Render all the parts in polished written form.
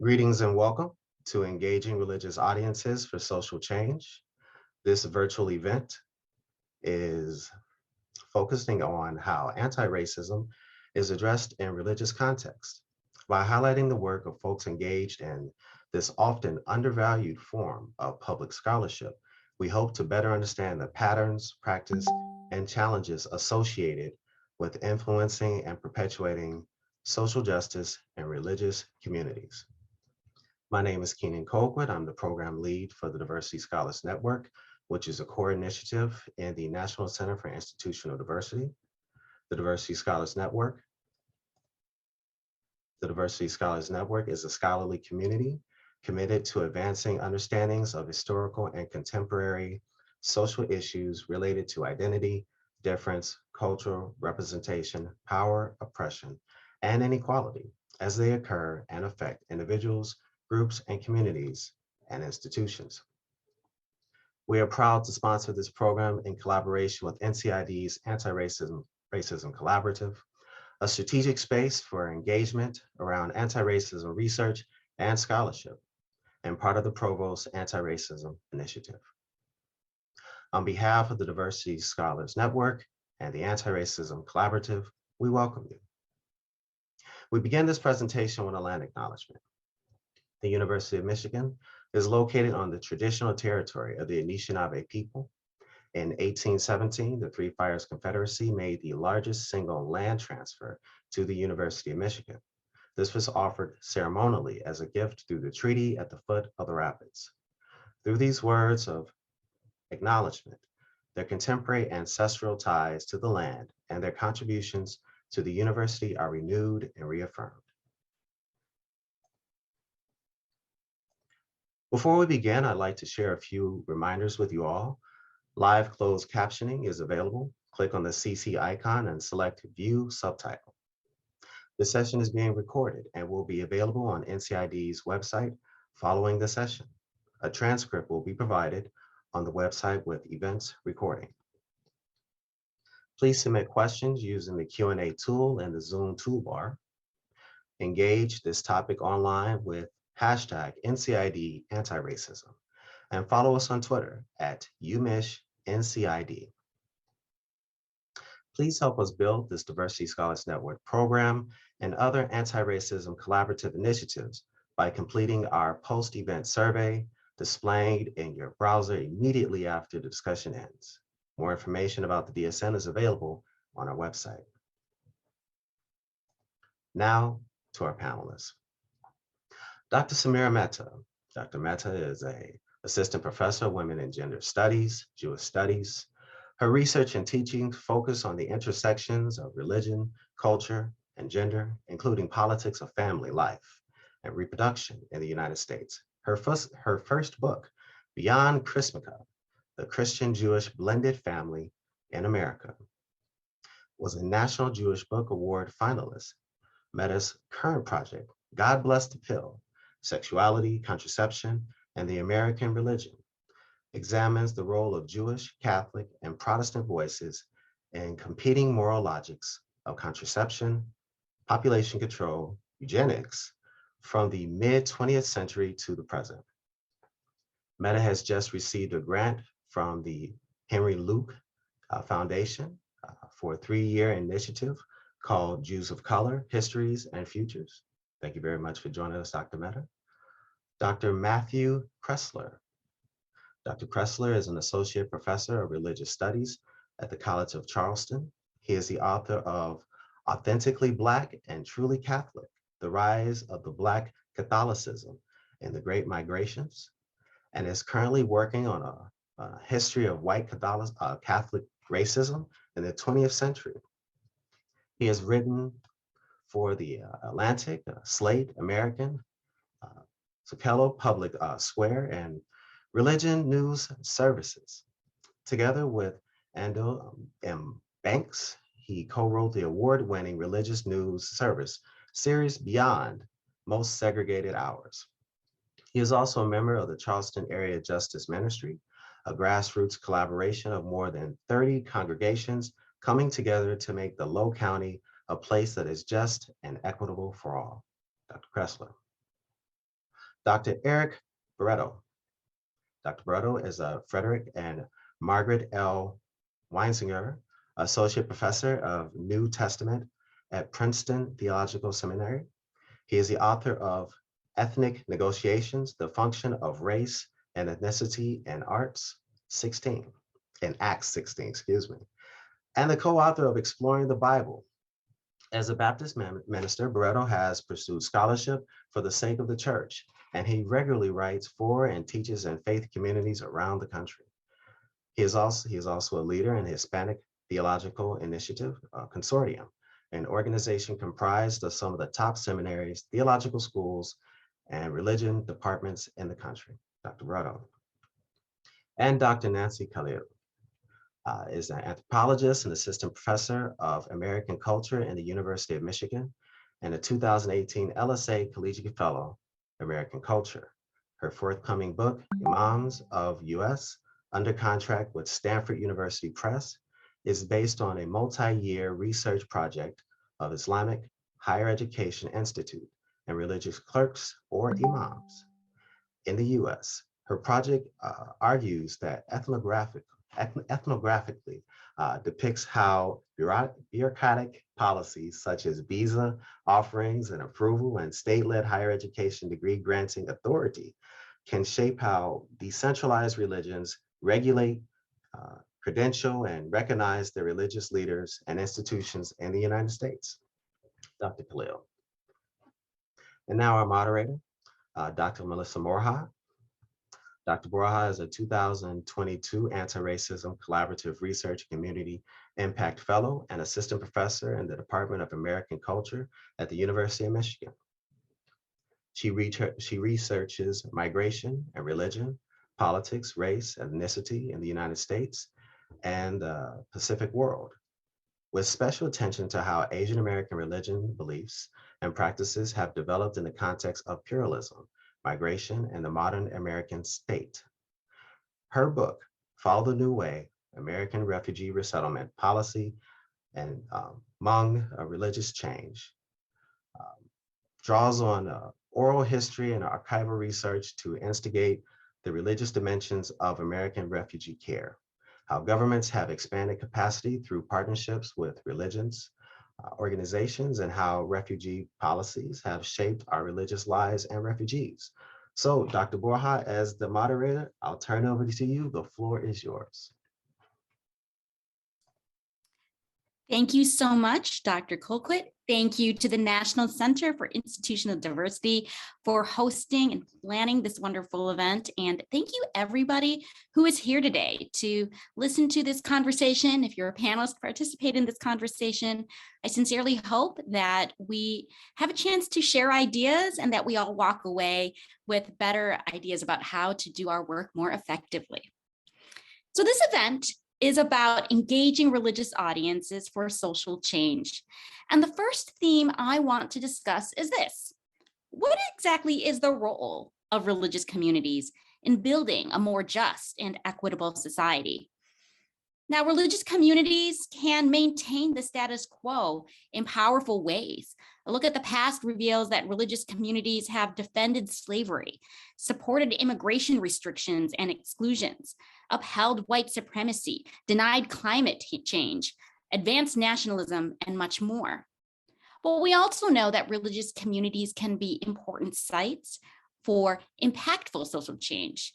Greetings and welcome to Engaging Religious Audiences for Social Change. This virtual event is focusing on how anti-racism is addressed in religious context. By highlighting the work of folks engaged in this often undervalued form of public scholarship, we hope to better understand the patterns, practice, and challenges associated with influencing and perpetuating social justice in religious communities. My name is Keenan Colquitt. I'm the program lead for the Diversity Scholars Network, which is a core initiative in the National Center for Institutional Diversity. The Diversity Scholars Network. The Diversity Scholars Network is a scholarly community committed to advancing understandings of historical and contemporary social issues related to identity, difference, cultural representation, power, oppression, and inequality as they occur and affect individuals, groups, and communities and institutions. We are proud to sponsor this program in collaboration with NCID's Anti-Racism Collaborative, a strategic space for engagement around anti-racism research and scholarship, and part of the Provost's Anti-Racism Initiative. On behalf of the Diversity Scholars Network and the Anti-Racism Collaborative, we welcome you. We begin this presentation with a land acknowledgement. The University of Michigan is located on the traditional territory of the Anishinaabe people. In 1817, the Three Fires Confederacy made the largest single land transfer to the University of Michigan. This was offered ceremonially as a gift through the treaty at the foot of the rapids. Through these words of acknowledgement, their contemporary ancestral ties to the land and their contributions to the university are renewed and reaffirmed. Before we begin, I'd like to share a few reminders with you all. Live closed captioning is available. Click on the CC icon and select View Subtitle. The session is being recorded and will be available on NCID's website following the session. A transcript will be provided on the website with events recording. Please submit questions using the Q&A tool in the Zoom toolbar. Engage this topic online with hashtag NCID anti-racism and follow us on Twitter at UMISHNCID. Please help us build this Diversity Scholars Network program and other anti-racism collaborative initiatives by completing our post-event survey displayed in your browser immediately after the discussion ends. More information about the DSN is available on our website. Now to our panelists. Dr. Samira Mehta. Dr. Mehta is an assistant professor of women and gender studies, Jewish studies. Her research and teaching focus on the intersections of religion, culture, and gender, including politics of family life and reproduction in the United States. Her first book, Beyond Chrismica, The Christian-Jewish Blended Family in America, was a National Jewish Book Award finalist. Mehta's current project, God Bless the Pill, Sexuality, Contraception, and the American Religion, examines the role of Jewish, Catholic, and Protestant voices in competing moral logics of contraception, population control, eugenics, from the mid-20th century to the present. Mehta has just received a grant from the Henry Luke Foundation for a 3-year initiative called Jews of Color, Histories, and Futures. Thank you very much for joining us, Dr. Mehta. Dr. Matthew Kressler. Dr. Kressler is an associate professor of religious studies at the College of Charleston. He is the author of Authentically Black and Truly Catholic, The Rise of the Black Catholicism in the Great Migrations, and is currently working on a history of white Catholic racism in the 20th century. He has written for the Atlantic, Slate, American, Sockello Public Square, and Religion News Services. Together with Ando M. Banks, he co-wrote the award-winning religious news service series Beyond Most Segregated Hours. He is also a member of the Charleston Area Justice Ministry, a grassroots collaboration of more than 30 congregations coming together to make the Low County a place that is just and equitable for all. Dr. Kressler. Dr. Eric Barreto. Dr. Barreto is a Frederick and Margaret L. Weinzinger Associate Professor of New Testament at Princeton Theological Seminary. He is the author of Ethnic Negotiations, The Function of Race and Ethnicity in Arts 16, in Acts 16, excuse me, and the co-author of Exploring the Bible. As a Baptist minister, Barreto has pursued scholarship for the sake of the church, and he regularly writes for and teaches in faith communities around the country. He is also a leader in the Hispanic Theological Initiative Consortium, an organization comprised of some of the top seminaries, theological schools, and religion departments in the country. Dr. Barreto. And Dr. Nancy Khalil is an anthropologist and assistant professor of American culture in the University of Michigan and a 2018 LSA Collegiate Fellow, American Culture. Her forthcoming book, Imams of U.S., under contract with Stanford University Press, is based on a multi-year research project of Islamic Higher Education Institute and religious clerks or imams in the U.S. Her project argues that ethnographically depicts how bureaucratic policies such as visa offerings and approval and state-led higher education degree granting authority can shape how decentralized religions regulate, credential, and recognize their religious leaders and institutions in the United States. Dr. Khalil. And now our moderator, Dr. Melissa Borja. Dr. Borja is a 2022 Anti-Racism Collaborative Research Community Impact Fellow and Assistant Professor in the Department of American Culture at the University of Michigan. She researches migration and religion, politics, race, ethnicity in the United States and the Pacific world, with special attention to how Asian American religion, beliefs, and practices have developed in the context of pluralism, migration, and the modern American state. Her book, Follow the New Way, American Refugee Resettlement Policy and Hmong Religious Change, draws on oral history and archival research to instigate the religious dimensions of American refugee care, how governments have expanded capacity through partnerships with religions, organizations, and how refugee policies have shaped our religious lives and refugees. So, Dr. Borja, as the moderator, I'll turn it over to you. The floor is yours. Thank you so much, Dr. Colquitt. Thank you to the National Center for Institutional Diversity for hosting and planning this wonderful event. And thank you everybody who is here today to listen to this conversation. If you're a panelist, participate in this conversation. I sincerely hope that we have a chance to share ideas and that we all walk away with better ideas about how to do our work more effectively. So this event is about engaging religious audiences for social change. And the first theme I want to discuss is this. What exactly is the role of religious communities in building a more just and equitable society? Now, religious communities can maintain the status quo in powerful ways. A look at the past reveals that religious communities have defended slavery, supported immigration restrictions and exclusions, upheld white supremacy, denied climate change, advanced nationalism, and much more. But we also know that religious communities can be important sites for impactful social change.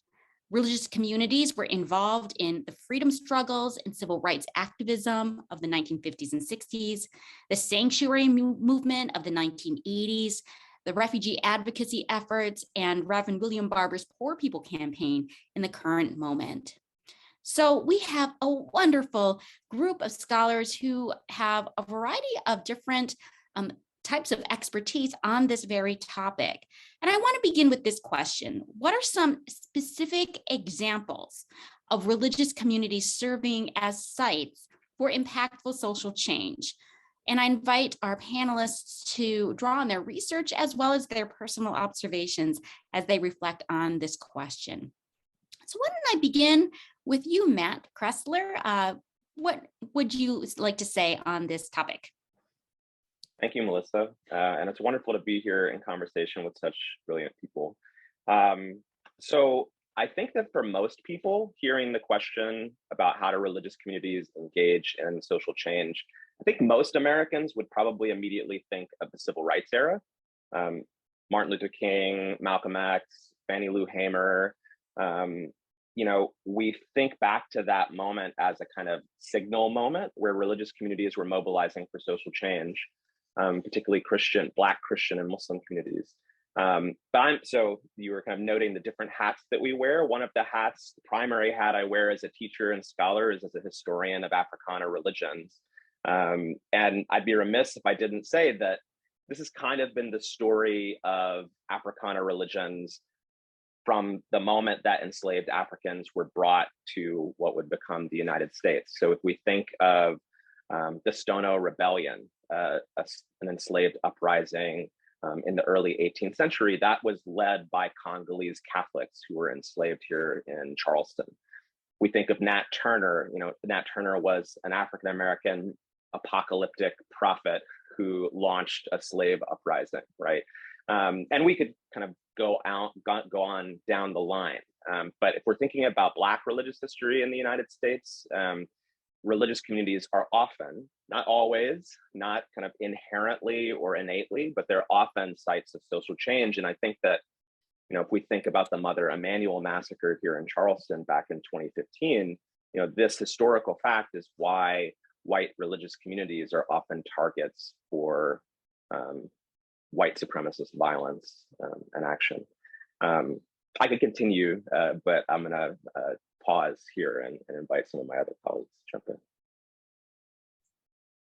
Religious communities were involved in the freedom struggles and civil rights activism of the 1950s and 60s, the sanctuary movement of the 1980s, the refugee advocacy efforts, and Reverend William Barber's Poor People campaign in the current moment. So we have a wonderful group of scholars who have a variety of different types of expertise on this very topic. And I want to begin with this question. What are some specific examples of religious communities serving as sites for impactful social change? And I invite our panelists to draw on their research as well as their personal observations as they reflect on this question. So why don't I begin with you, Matt Kressler? What would you like to say on this topic? Thank you, Melissa. And it's wonderful to be here in conversation with such brilliant people. So I think that for most people, hearing the question about how do religious communities engage in social change, I think most Americans would probably immediately think of the civil rights era. Um, Martin Luther King, Malcolm X, Fannie Lou Hamer. We think back to that moment as a kind of signal moment where religious communities were mobilizing for social change, particularly Black Christian and Muslim communities. So you were kind of noting the different hats that we wear. One of the hats, the primary hat I wear as a teacher and scholar, is as a historian of Africana religions. And I'd be remiss if I didn't say that this has kind of been the story of Africana religions from the moment that enslaved Africans were brought to what would become the United States. So if we think of the Stono Rebellion, an enslaved uprising in the early 18th century, that was led by Congolese Catholics who were enslaved here in Charleston. We think of Nat Turner. Nat Turner was an African-American apocalyptic prophet who launched a slave uprising, right? And we could kind of go on down the line. But if we're thinking about Black religious history in the United States, religious communities are often, not always, not kind of inherently or innately, but they're often sites of social change. And I think that, if we think about the Mother Emanuel massacre here in Charleston back in 2015, this historical fact is why white religious communities are often targets for white supremacist violence and action. I could continue, but I'm going to pause here and invite some of my other colleagues to jump in.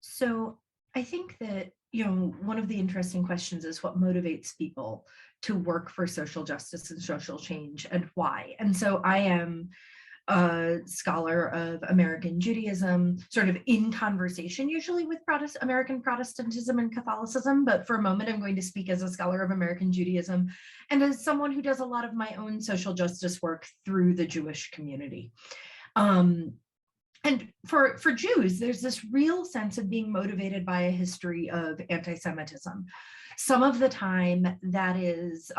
So I think that, one of the interesting questions is what motivates people to work for social justice and social change, and why. And so I am a scholar of American Judaism, sort of in conversation usually with American Protestantism and Catholicism, but for a moment I'm going to speak as a scholar of American Judaism and as someone who does a lot of my own social justice work through the Jewish community. And for Jews, there's this real sense of being motivated by a history of anti-Semitism. Some of the time that is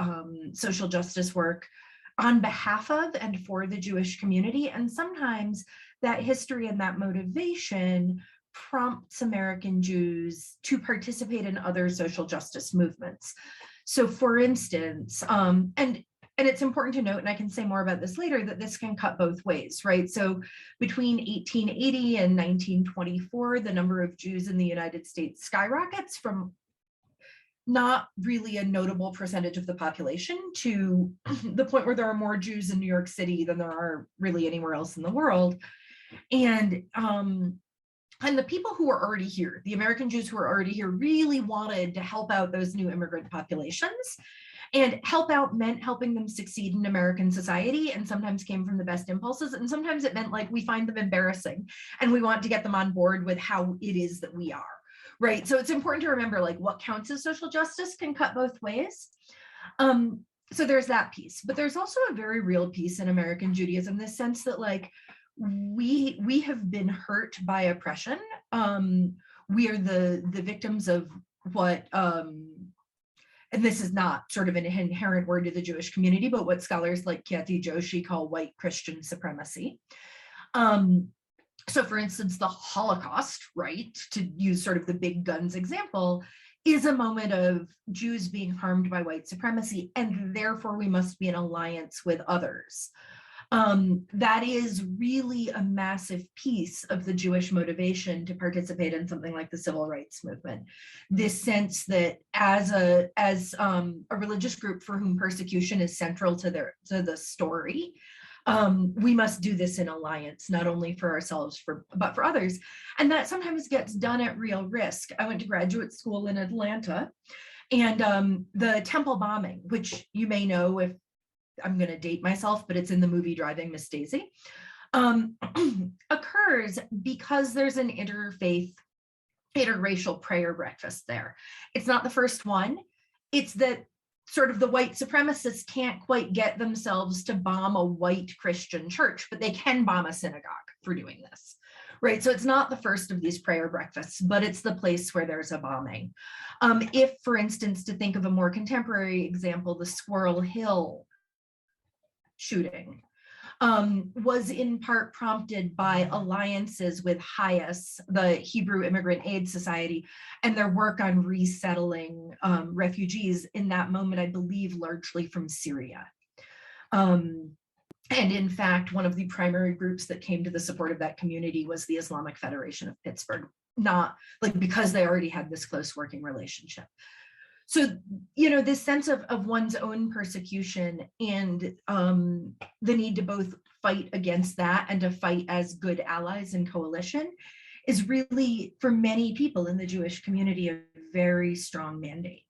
social justice work on behalf of and for the Jewish community. And sometimes that history and that motivation prompts American Jews to participate in other social justice movements. So for instance, and it's important to note, and I can say more about this later, that this can cut both ways, right? So between 1880 and 1924, the number of Jews in the United States skyrockets from not really a notable percentage of the population to the point where there are more Jews in New York City than there are really anywhere else in the world. And the people who were already here, the American Jews who were already here, really wanted to help out those new immigrant populations. And help out meant helping them succeed in American society, and sometimes came from the best impulses. And sometimes it meant like, we find them embarrassing and we want to get them on board with how it is that we are, right? So it's important to remember, like, what counts as social justice can cut both ways. So there's that piece, but there's also a very real piece in American Judaism, this sense that, like, we have been hurt by oppression. We are the victims of what, and this is not sort of an inherent word to the Jewish community, but what scholars like Kathy Joshi call white Christian supremacy. So for instance, the Holocaust, right, to use sort of the big guns example, is a moment of Jews being harmed by white supremacy, and therefore we must be in alliance with others. That is really a massive piece of the Jewish motivation to participate in something like the civil rights movement. This sense that as a religious group for whom persecution is central to the story, we must do this in alliance, not only for ourselves, but for others. And that sometimes gets done at real risk. I went to graduate school in Atlanta, and the temple bombing, which you may know, if I'm going to date myself, but it's in the movie Driving Miss Daisy, occurs because there's an interfaith, interracial prayer breakfast there. It's not the first one. It's that sort of the white supremacists can't quite get themselves to bomb a white Christian church, but they can bomb a synagogue for doing this, right? So it's not the first of these prayer breakfasts, but it's the place where there's a bombing. If, for instance, to think of a more contemporary example, the Squirrel Hill shooting was in part prompted by alliances with HIAS, the Hebrew Immigrant Aid Society, and their work on resettling refugees in that moment, I believe, largely from Syria. And in fact, one of the primary groups that came to the support of that community was the Islamic Federation of Pittsburgh, not like because they already had this close working relationship. So, this sense of one's own persecution and the need to both fight against that and to fight as good allies in coalition is really, for many people in the Jewish community, a very strong mandate.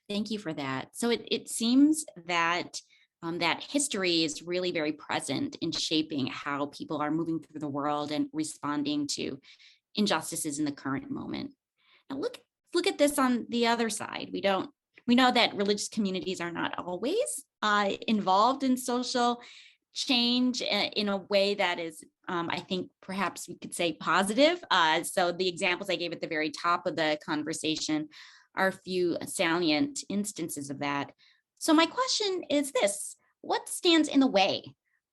Thank you for that. So it seems that that history is really very present in shaping how people are moving through the world and responding to injustices in the current moment. Now look at this on the other side. We know that religious communities are not always involved in social change in a way that is, I think, perhaps we could say positive. So the examples I gave at the very top of the conversation are a few salient instances of that. So my question is this: what stands in the way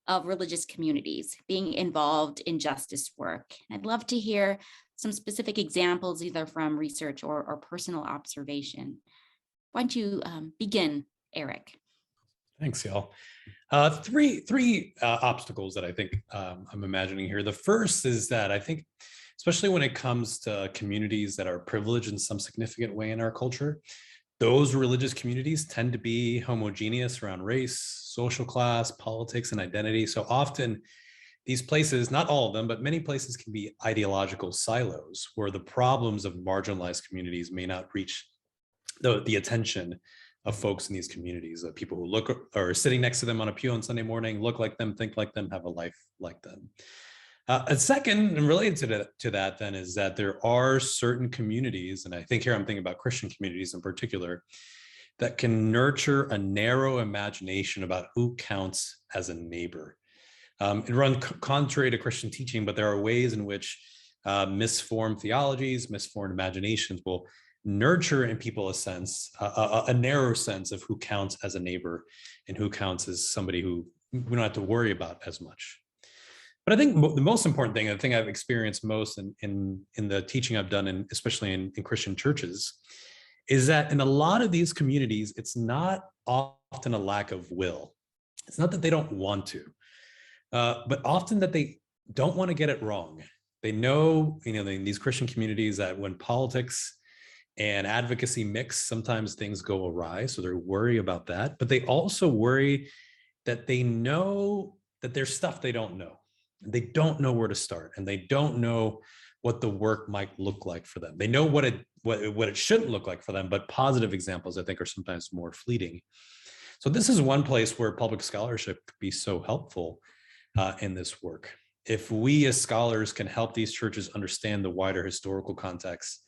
of religious communities being involved in justice work? I'd love to hear some specific examples, either from research or personal observation. Why don't you begin, Eric? Thanks, y'all. Three obstacles that I think I'm imagining here. The first is that I think, especially when it comes to communities that are privileged in some significant way in our culture, those religious communities tend to be homogeneous around race, social class, politics, and identity. So often these places, not all of them, but many places, can be ideological silos where the problems of marginalized communities may not reach the attention of folks in these communities, of people who look or are sitting next to them on a pew on Sunday morning, look like them, think like them, have a life like them. A second, and related to that then, is that there are certain communities, and I think here I'm thinking about Christian communities in particular, that can nurture a narrow imagination about who counts as a neighbor. It runs contrary to Christian teaching, but there are ways in which misformed theologies, misformed imaginations will nurture in people a sense, a narrow sense of who counts as a neighbor and who counts as somebody who we don't have to worry about as much. But I think the most important thing, the thing I've experienced most in the teaching I've done, especially in Christian churches, is that in a lot of these communities, it's not often a lack of will. It's not that they don't want to, but often that they don't want to get it wrong. They know, in these Christian communities, that when politics and advocacy mix, sometimes things go awry. So they're worried about that, but they also worry that they know that there's stuff they don't know. They don't know where to start, and they don't know what the work might look like for them. They know what it shouldn't look like for them, but positive examples, I think, are sometimes more fleeting. So this is one place where public scholarship could be so helpful in this work. If we as scholars can help these churches understand the wider historical context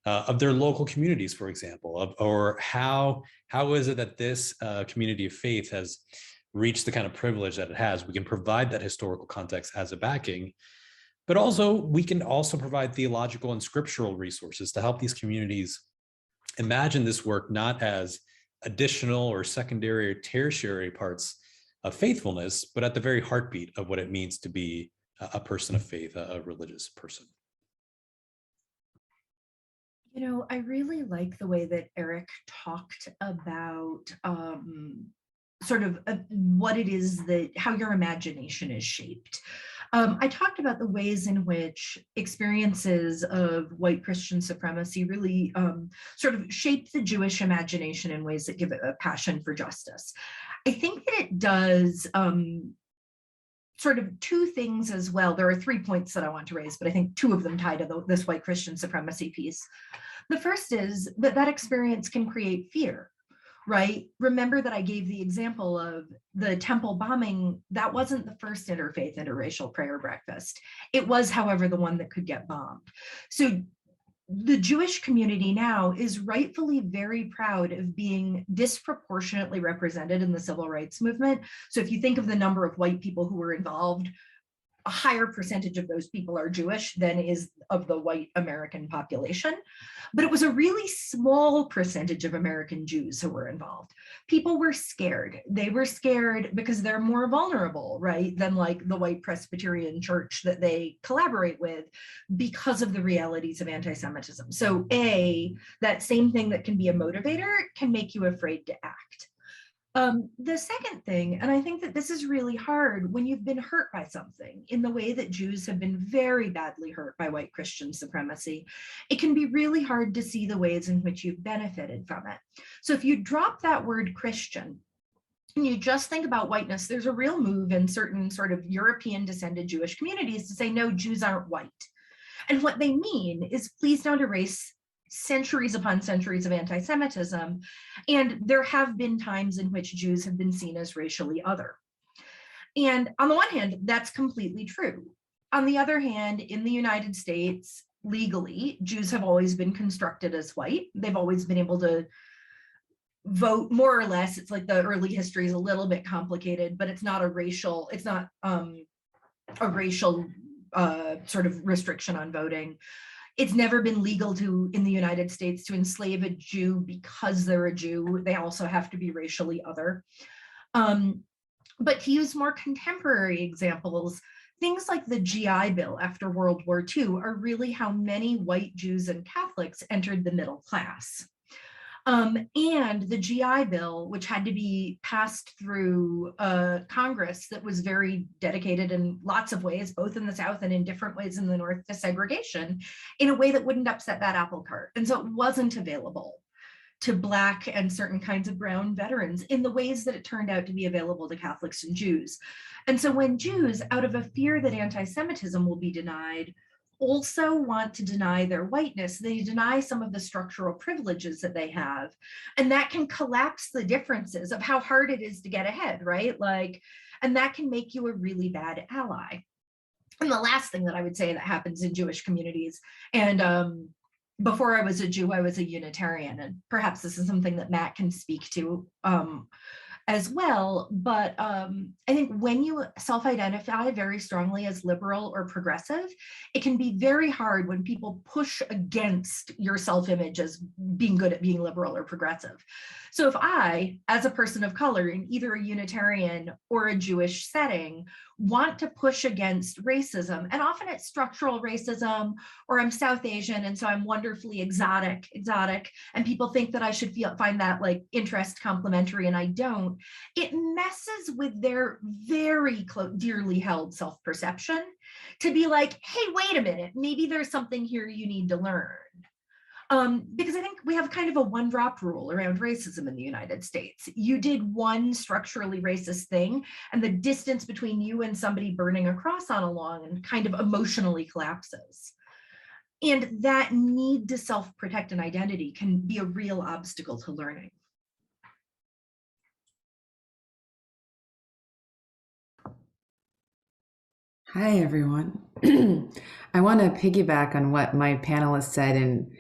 of their local communities, for example, or how is it that this community of faith has reached the kind of privilege that it has, we can provide that historical context as a backing, but also we can also provide theological and scriptural resources to help these communities imagine this work not as additional or secondary or tertiary parts of faithfulness, but at the very heartbeat of what it means to be a person of faith, a religious person. I really like the way that Eric talked about what it is how your imagination is shaped. I talked about the ways in which experiences of white Christian supremacy really sort of shape the Jewish imagination in ways that give it a passion for justice. I think that it does sort of two things as well. There are 3 points that I want to raise, but I think 2 of them tie to this white Christian supremacy piece. The first is that experience can create fear. Right? Remember that I gave the example of the temple bombing. That wasn't the first interfaith, interracial prayer breakfast. It was, however, the one that could get bombed. So the Jewish community now is rightfully very proud of being disproportionately represented in the civil rights movement. So if you think of the number of white people who were involved, a higher percentage of those people are Jewish than is of the white American population. But it was a really small percentage of American Jews who were involved. People were scared. They were scared because they're more vulnerable, right, than like the white Presbyterian church that they collaborate with because of the realities of anti-Semitism. So that same thing that can be a motivator can make you afraid to act. The second thing, and I think that this is really hard when you've been hurt by something in the way that Jews have been very badly hurt by white Christian supremacy, it can be really hard to see the ways in which you've benefited from it. So if you drop that word Christian and you just think about whiteness, there's a real move in certain sort of European descended Jewish communities to say, no, Jews aren't white. And what they mean is, please don't erase centuries upon centuries of anti-Semitism. And there have been times in which Jews have been seen as racially other. And on the one hand, that's completely true. On the other hand, in the United States, legally, Jews have always been constructed as white. They've always been able to vote more or less. It's like the early history is a little bit complicated, but it's not a racial sort of restriction on voting. It's never been legal in the United States to enslave a Jew because they're a Jew. They also have to be racially other. But to use more contemporary examples, things like the GI Bill after World War II are really how many white Jews and Catholics entered the middle class. And the GI Bill, which had to be passed through Congress that was very dedicated in lots of ways, both in the South and in different ways in the North, to segregation in a way that wouldn't upset that apple cart. And so it wasn't available to Black and certain kinds of brown veterans in the ways that it turned out to be available to Catholics and Jews. And so when Jews, out of a fear that anti-Semitism will be denied, also want to deny their whiteness, they deny some of the structural privileges that they have. And that can collapse the differences of how hard it is to get ahead, right? And that can make you a really bad ally. And the last thing that I would say that happens in Jewish communities, and before I was a Jew, I was a Unitarian, and perhaps this is something that Matt can speak to as well. But I think when you self-identify very strongly as liberal or progressive, it can be very hard when people push against your self-image as being good at being liberal or progressive. So if I, as a person of color in either a Unitarian or a Jewish setting, want to push against racism, and often it's structural racism, or I'm South Asian and so I'm wonderfully exotic, and people think that I should find that like interest complimentary, and I don't, it messes with their very dearly held self-perception to be like, hey, wait a minute, maybe there's something here you need to learn. Because I think we have kind of a one-drop rule around racism in the United States. You did one structurally racist thing, and the distance between you and somebody burning a cross on a lawn and kind of emotionally collapses. And that need to self-protect an identity can be a real obstacle to learning. Hi, everyone. I want to piggyback on what my panelists said and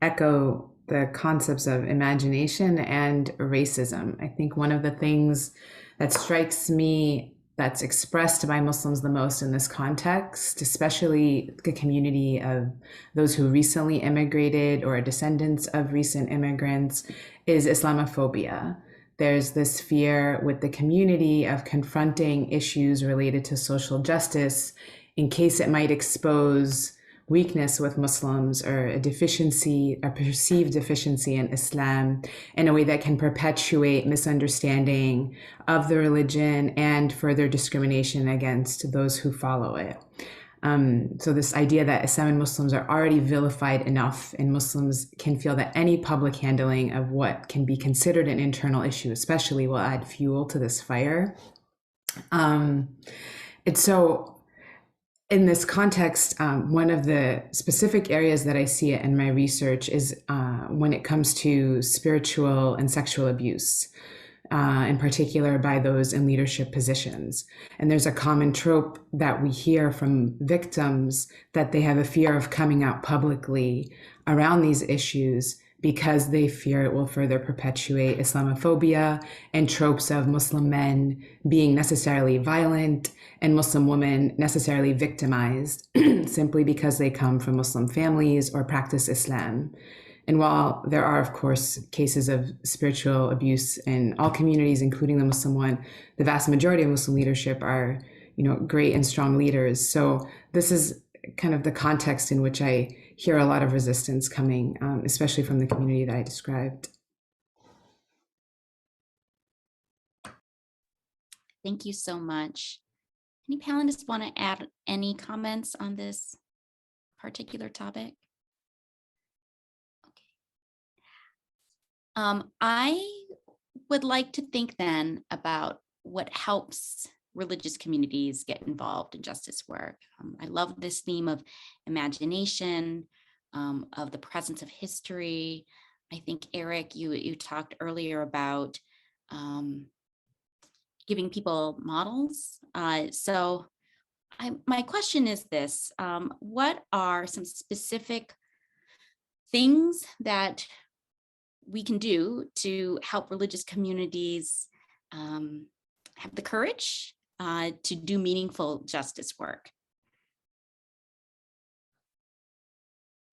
echo the concepts of imagination and racism. I think one of the things that strikes me that's expressed by Muslims the most in this context, especially the community of those who recently immigrated or are descendants of recent immigrants, is Islamophobia. There's this fear with the community of confronting issues related to social justice in case it might expose weakness with Muslims or a deficiency, a perceived deficiency in Islam in a way that can perpetuate misunderstanding of the religion and further discrimination against those who follow it. So this idea that Islam and Muslims are already vilified enough, and Muslims can feel that any public handling of what can be considered an internal issue especially will add fuel to this fire. In this context, one of the specific areas that I see it in my research is when it comes to spiritual and sexual abuse, in particular by those in leadership positions. And there's a common trope that we hear from victims that they have a fear of coming out publicly around these issues because they fear it will further perpetuate Islamophobia and tropes of Muslim men being necessarily violent and Muslim women necessarily victimized simply because they come from Muslim families or practice Islam. And while there are, of course, cases of spiritual abuse in all communities, including the Muslim one, the vast majority of Muslim leadership are, great and strong leaders. So this is kind of the context in which I hear a lot of resistance coming, especially from the community that I described. Thank you so much. Any panelists want to add any comments on this particular topic? Okay. I would like to think then about what helps religious communities get involved in justice work. I love this theme of imagination, of the presence of history. I think, Eric, you talked earlier about giving people models. So my question is this, what are some specific things that we can do to help religious communities have the courage to do meaningful justice work?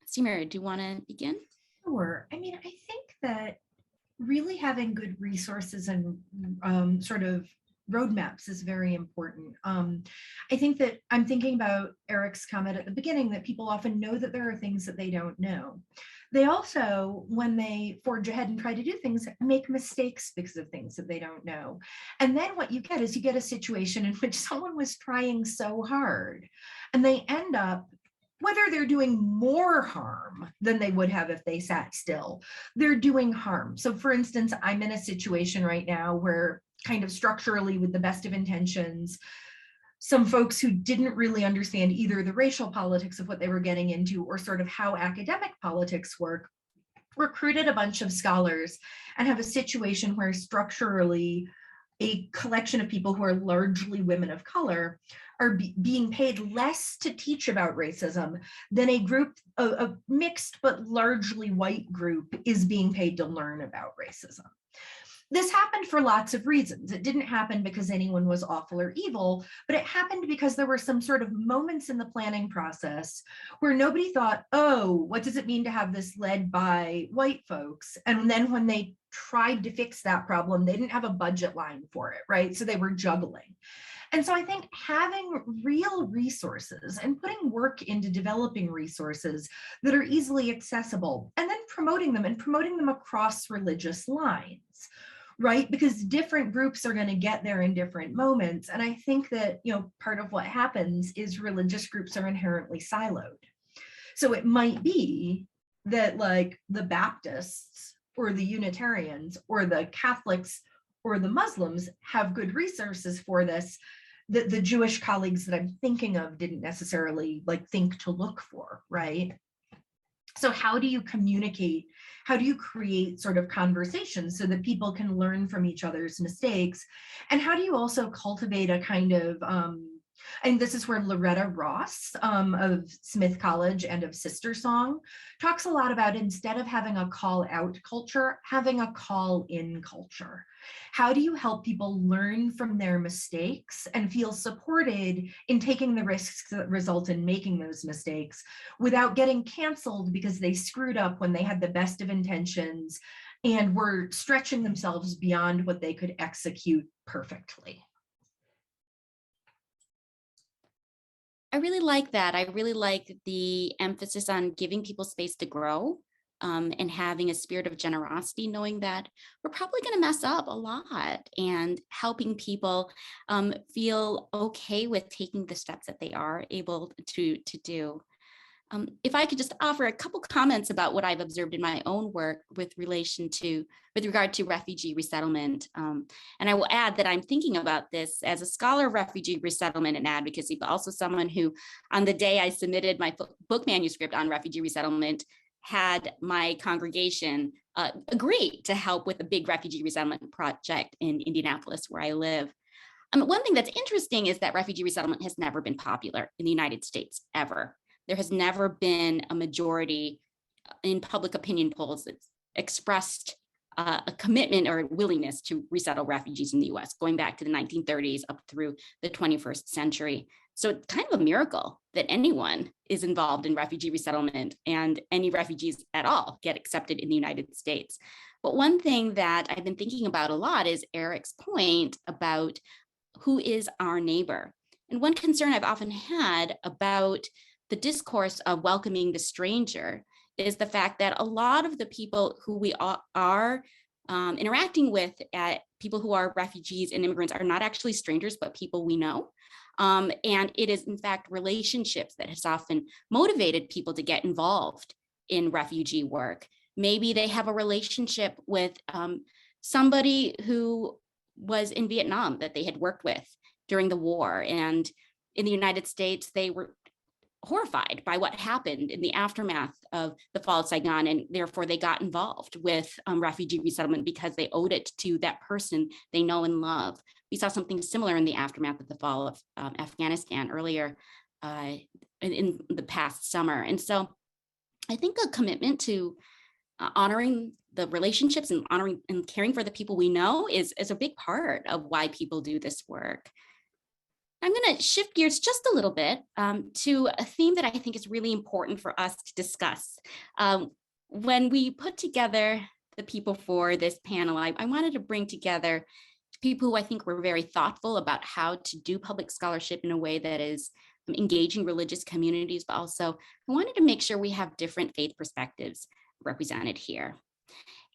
Simira, do you want to begin? Sure. I mean, I think that really having good resources and sort of roadmaps is very important. I think that I'm thinking about Eric's comment at the beginning that people often know that there are things that they don't know. They also, when they forge ahead and try to do things, make mistakes because of things that they don't know. And then what you get is you get a situation in which someone was trying so hard and they end up, whether they're doing more harm than they would have if they sat still, they're doing harm. So for instance, I'm in a situation right now where kind of structurally, with the best of intentions, some folks who didn't really understand either the racial politics of what they were getting into or sort of how academic politics work, recruited a bunch of scholars and have a situation where structurally a collection of people who are largely women of color are being paid less to teach about racism than a group, a mixed but largely white group is being paid to learn about racism. This happened for lots of reasons. It didn't happen because anyone was awful or evil, but it happened because there were some sort of moments in the planning process where nobody thought, oh, what does it mean to have this led by white folks? And then when they tried to fix that problem, they didn't have a budget line for it, right? So they were juggling. And so I think having real resources and putting work into developing resources that are easily accessible and then promoting them across religious lines, right? Because different groups are going to get there in different moments. And I think that, part of what happens is religious groups are inherently siloed. So it might be that like the Baptists or the Unitarians or the Catholics or the Muslims have good resources for this that the Jewish colleagues that I'm thinking of didn't necessarily think to look for, right? So how do you communicate? How do you create sort of conversations so that people can learn from each other's mistakes? And how do you also cultivate a kind of, and this is where Loretta Ross of Smith College and of Sister Song talks a lot about, instead of having a call out culture, having a call in culture. How do you help people learn from their mistakes and feel supported in taking the risks that result in making those mistakes without getting canceled because they screwed up when they had the best of intentions and were stretching themselves beyond what they could execute perfectly? I really like that. I really like the emphasis on giving people space to grow and having a spirit of generosity, knowing that we're probably going to mess up a lot, and helping people feel okay with taking the steps that they are able to do. If I could just offer a couple comments about what I've observed in my own work with regard to refugee resettlement. And I will add that I'm thinking about this as a scholar of refugee resettlement and advocacy, but also someone who, on the day I submitted my book manuscript on refugee resettlement, had my congregation agree to help with a big refugee resettlement project in Indianapolis, where I live. One thing that's interesting is that refugee resettlement has never been popular in the United States, ever. There has never been a majority in public opinion polls. expressed a commitment or willingness to resettle refugees in the US, going back to the 1930s up through the 21st century. So it's kind of a miracle that anyone is involved in refugee resettlement and any refugees at all get accepted in the United States. But one thing that I've been thinking about a lot is Eric's point about who is our neighbor. And one concern I've often had about the discourse of welcoming the stranger is the fact that a lot of the people who we are interacting with, people who are refugees and immigrants, are not actually strangers, but people we know. And it is, in fact, relationships that has often motivated people to get involved in refugee work. Maybe they have a relationship with somebody who was in Vietnam that they had worked with during the war. And in the United States, they were horrified by what happened in the aftermath of the fall of Saigon, and therefore they got involved with refugee resettlement because they owed it to that person they know and love. We saw something similar in the aftermath of the fall of Afghanistan earlier in the past summer. And so I think a commitment to honoring the relationships and honoring and caring for the people we know is a big part of why people do this work. I'm going to shift gears just a little bit to a theme that I think is really important for us to discuss. When we put together the people for this panel, I wanted to bring together people who I think were very thoughtful about how to do public scholarship in a way that is engaging religious communities, but also I wanted to make sure we have different faith perspectives represented here.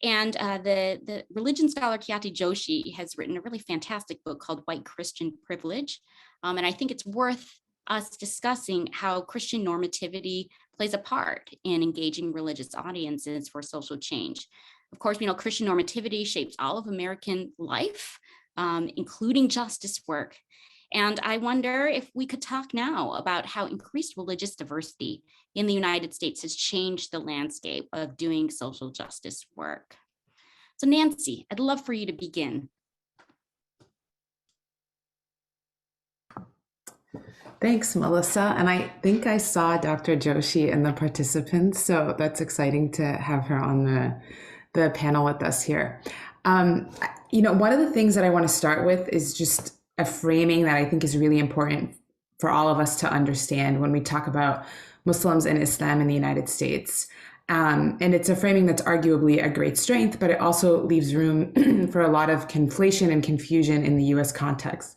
And the religion scholar Khyati Joshi has written a really fantastic book called White Christian Privilege. And I think it's worth us discussing how Christian normativity plays a part in engaging religious audiences for social change. Of course, Christian normativity shapes all of American life, including justice work. And I wonder if we could talk now about how increased religious diversity in the United States has changed the landscape of doing social justice work. So Nancy, I'd love for you to begin. Thanks, Melissa. And I think I saw Dr. Joshi in the participants, so that's exciting to have her on the panel with us here. One of the things that I want to start with is just a framing that I think is really important for all of us to understand when we talk about Muslims and Islam in the United States. And it's a framing that's arguably a great strength, but it also leaves room for a lot of conflation and confusion in the US context.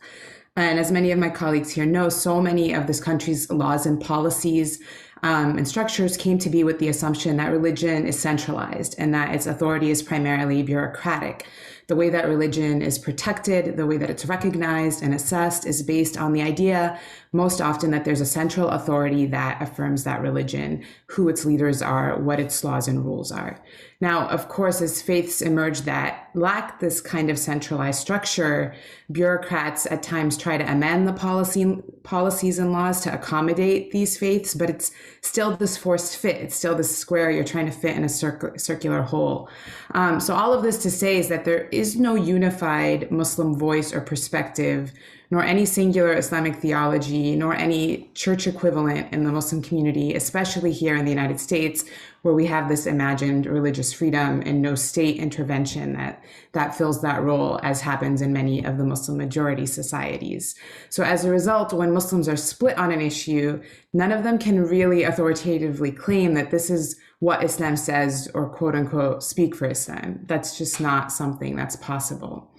And as many of my colleagues here know, so many of this country's laws and policies and structures came to be with the assumption that religion is centralized and that its authority is primarily bureaucratic. The way that religion is protected, the way that it's recognized and assessed is based on the idea most often that there's a central authority that affirms that religion, who its leaders are, what its laws and rules are. Now, of course, as faiths emerge that lack this kind of centralized structure, bureaucrats at times try to amend the policies and laws to accommodate these faiths, but it's still this forced fit. It's still this square you're trying to fit in a circular hole. So all of this to say is that there is no unified Muslim voice or perspective, nor any singular Islamic theology, nor any church equivalent in the Muslim community, especially here in the United States, where we have this imagined religious freedom and no state intervention that fills that role, as happens in many of the Muslim majority societies. So as a result, when Muslims are split on an issue, none of them can really authoritatively claim that this is what Islam says or quote unquote speak for Islam. That's just not something that's possible.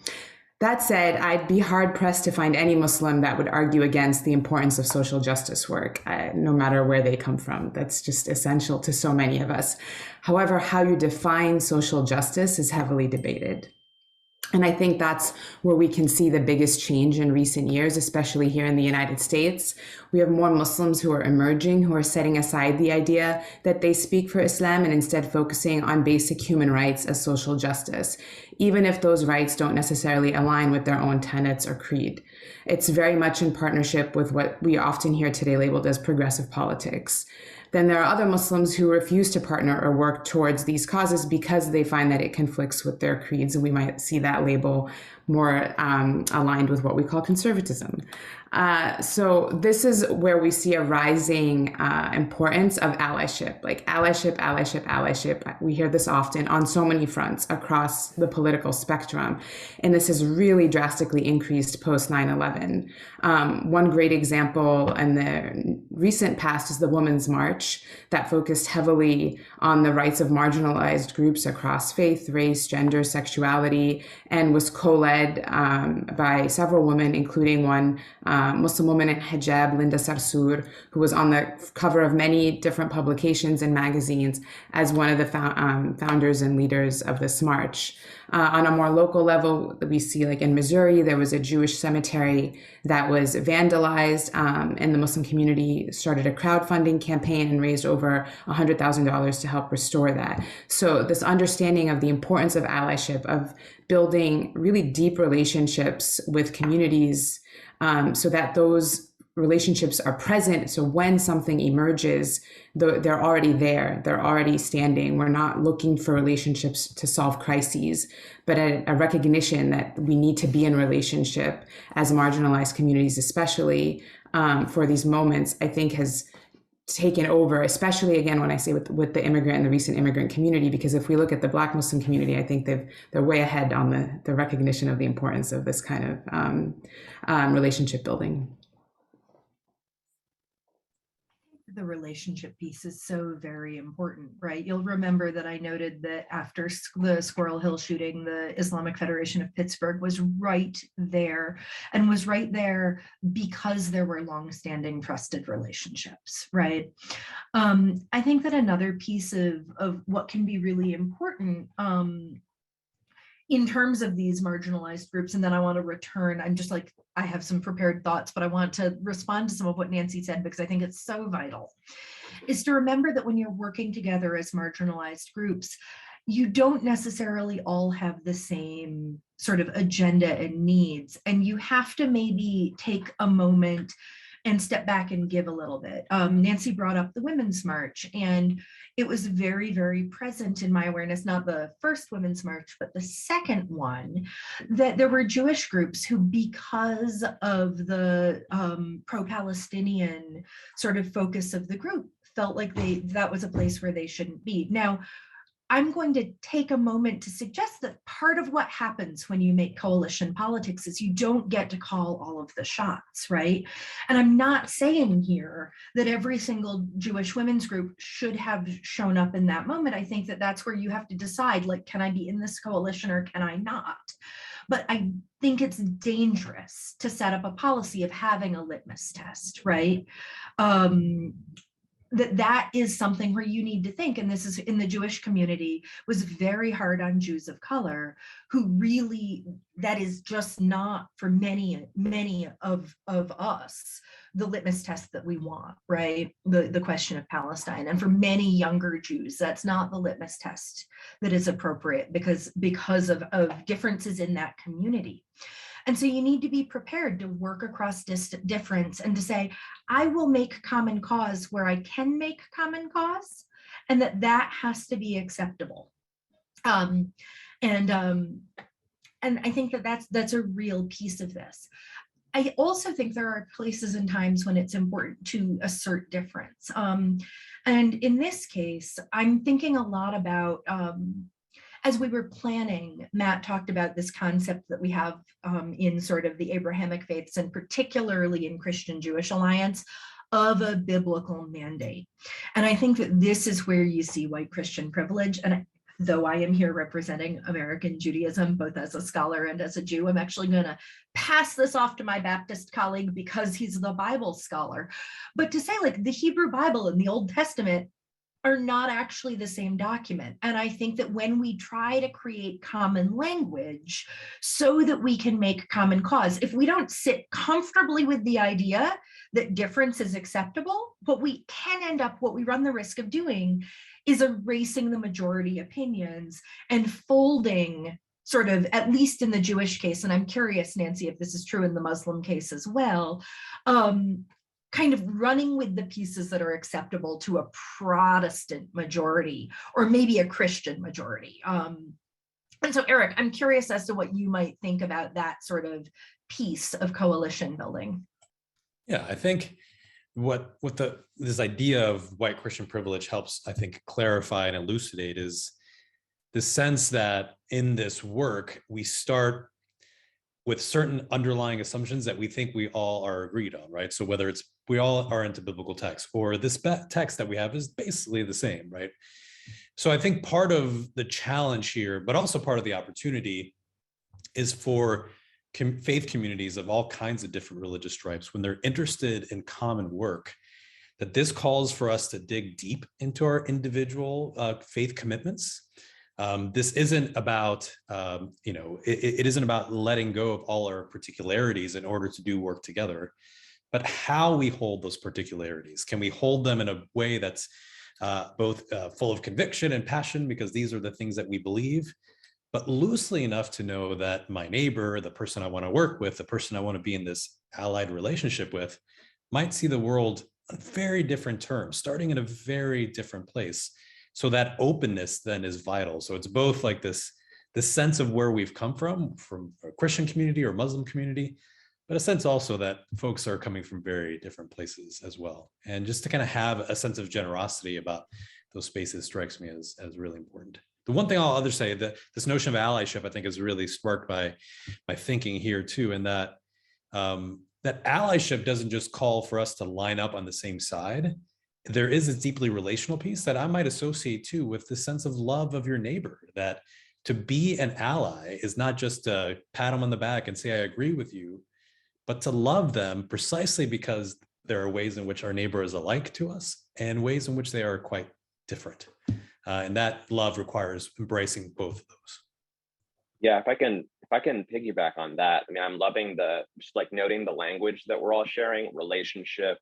That said, I'd be hard pressed to find any Muslim that would argue against the importance of social justice work, no matter where they come from. That's just essential to so many of us. However, how you define social justice is heavily debated. And I think that's where we can see the biggest change in recent years, especially here in the United States. We have more Muslims who are emerging, who are setting aside the idea that they speak for Islam and instead focusing on basic human rights as social justice, even if those rights don't necessarily align with their own tenets or creed. It's very much in partnership with what we often hear today labeled as progressive politics. then there are other Muslims who refuse to partner or work towards these causes because they find that it conflicts with their creeds. And we might see that label more aligned with what we call conservatism. So this is where we see a rising importance of allyship, like allyship, allyship, allyship. We hear this often on so many fronts across the political spectrum. And this has really drastically increased post 9/11. One great example in the recent past is the Women's March that focused heavily on the rights of marginalized groups across faith, race, gender, sexuality, and was co-led by several women, including one Muslim woman in hijab, Linda Sarsour, who was on the cover of many different publications and magazines as one of the founders and leaders of this march. On a more local level, we see like in Missouri, there was a Jewish cemetery that was vandalized, and the Muslim community started a crowdfunding campaign and raised over $100,000 to help restore that. So this understanding of the importance of allyship, of building really deep relationships with communities, so that those relationships are present. So when something emerges, they're already there, they're already standing. We're not looking for relationships to solve crises, but a recognition that we need to be in relationship as marginalized communities, especially for these moments, I think has taken over, especially again, when I say with the immigrant and the recent immigrant community, because if we look at the Black Muslim community, I think they're way ahead on the recognition of the importance of this kind of relationship building. The relationship piece is so very important, right? You'll remember that I noted that after the Squirrel Hill shooting, the Islamic Federation of Pittsburgh was right there, and was right there because there were longstanding trusted relationships, right? I think that another piece of what can be really important in terms of these marginalized groups, and then I want to return, I have some prepared thoughts, but I want to respond to some of what Nancy said because I think it's so vital, is to remember that when you're working together as marginalized groups, you don't necessarily all have the same sort of agenda and needs, and you have to maybe take a moment and step back and give a little bit. Nancy brought up the Women's March, and it was very, very present in my awareness, not the first Women's March, but the second one, that there were Jewish groups who, because of the pro-Palestinian sort of focus of the group, felt like that was a place where they shouldn't be. Now, I'm going to take a moment to suggest that part of what happens when you make coalition politics is you don't get to call all of the shots, right? And I'm not saying here that every single Jewish women's group should have shown up in that moment. I think that that's where you have to decide, like, can I be in this coalition or can I not? But I think it's dangerous to set up a policy of having a litmus test, right? That is something where you need to think, and this is in the Jewish community, was very hard on Jews of color, who really, that is just not for many of us, the litmus test that we want, right? The question of Palestine. And for many younger Jews, that's not the litmus test that is appropriate because of differences in that community. And so you need to be prepared to work across difference and to say, I will make common cause where I can make common cause, and that has to be acceptable. And I think that's a real piece of this. I also think there are places and times when it's important to assert difference. And in this case, I'm thinking a lot about, as we were planning, Matt talked about this concept that we have in sort of the Abrahamic faiths, and particularly in Christian-Jewish alliance, of a biblical mandate. And I think that this is where you see white Christian privilege. And though I am here representing American Judaism, both as a scholar and as a Jew, I'm actually going to pass this off to my Baptist colleague because he's the Bible scholar. But to say, like, the Hebrew Bible and the Old Testament are not actually the same document. And I think that when we try to create common language so that we can make common cause, if we don't sit comfortably with the idea that difference is acceptable, what we run the risk of doing is erasing the majority opinions and folding, sort of, at least in the Jewish case, and I'm curious, Nancy, if this is true in the Muslim case as well, kind of running with the pieces that are acceptable to a Protestant majority, or maybe a Christian majority. And so, Eric, I'm curious as to what you might think about that sort of piece of coalition building. Yeah, I think what this idea of white Christian privilege helps, I think, clarify and elucidate is the sense that in this work, we start with certain underlying assumptions that we think we all are agreed on, right? So whether it's we all are into biblical text, or this text that we have is basically the same, right? So I think part of the challenge here, but also part of the opportunity, is for faith communities of all kinds of different religious stripes, when they're interested in common work, that this calls for us to dig deep into our individual faith commitments. This isn't about, it isn't about letting go of all our particularities in order to do work together, but how we hold those particularities. Can we hold them in a way that's both full of conviction and passion, because these are the things that we believe, but loosely enough to know that my neighbor, the person I want to work with, the person I want to be in this allied relationship with, might see the world on very different terms, starting in a very different place. So that openness then is vital. So it's both like this sense of where we've come from a Christian community or Muslim community, but a sense also that folks are coming from very different places as well. And just to kind of have a sense of generosity about those spaces strikes me as really important. The one thing I'll other say, that this notion of allyship, I think, is really sparked by my thinking here too, and that that allyship doesn't just call for us to line up on the same side. There is a deeply relational piece that I might associate too with the sense of love of your neighbor, that to be an ally is not just to pat them on the back and say, I agree with you, but to love them precisely because there are ways in which our neighbor is alike to us and ways in which they are quite different. And that love requires embracing both of those. Yeah, if I can piggyback on that, I mean, I'm loving just like noting the language that we're all sharing: relationship,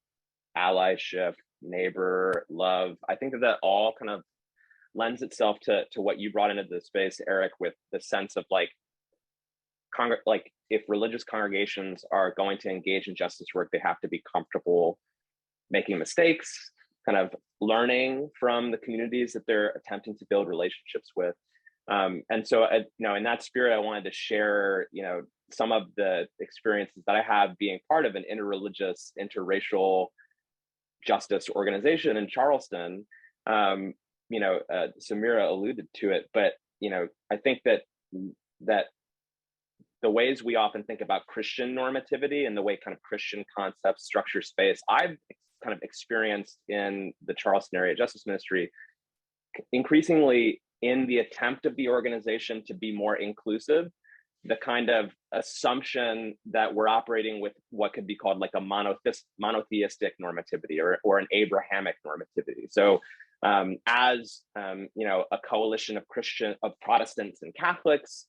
allyship, neighbor, love. I think that all kind of lends itself to what you brought into the space, Eric, with the sense of like if religious congregations are going to engage in justice work, they have to be comfortable making mistakes, kind of learning from the communities that they're attempting to build relationships with. And so, in that spirit, I wanted to share, some of the experiences that I have being part of an interreligious, interracial justice organization in Charleston. Samira alluded to it, but, I think that the ways we often think about Christian normativity and the way kind of Christian concepts structure space, I've kind of experienced in the Charleston area justice ministry, increasingly in the attempt of the organization to be more inclusive, the kind of assumption that we're operating with what could be called like a monotheistic normativity or an Abrahamic normativity. So as a coalition of Protestants and Catholics,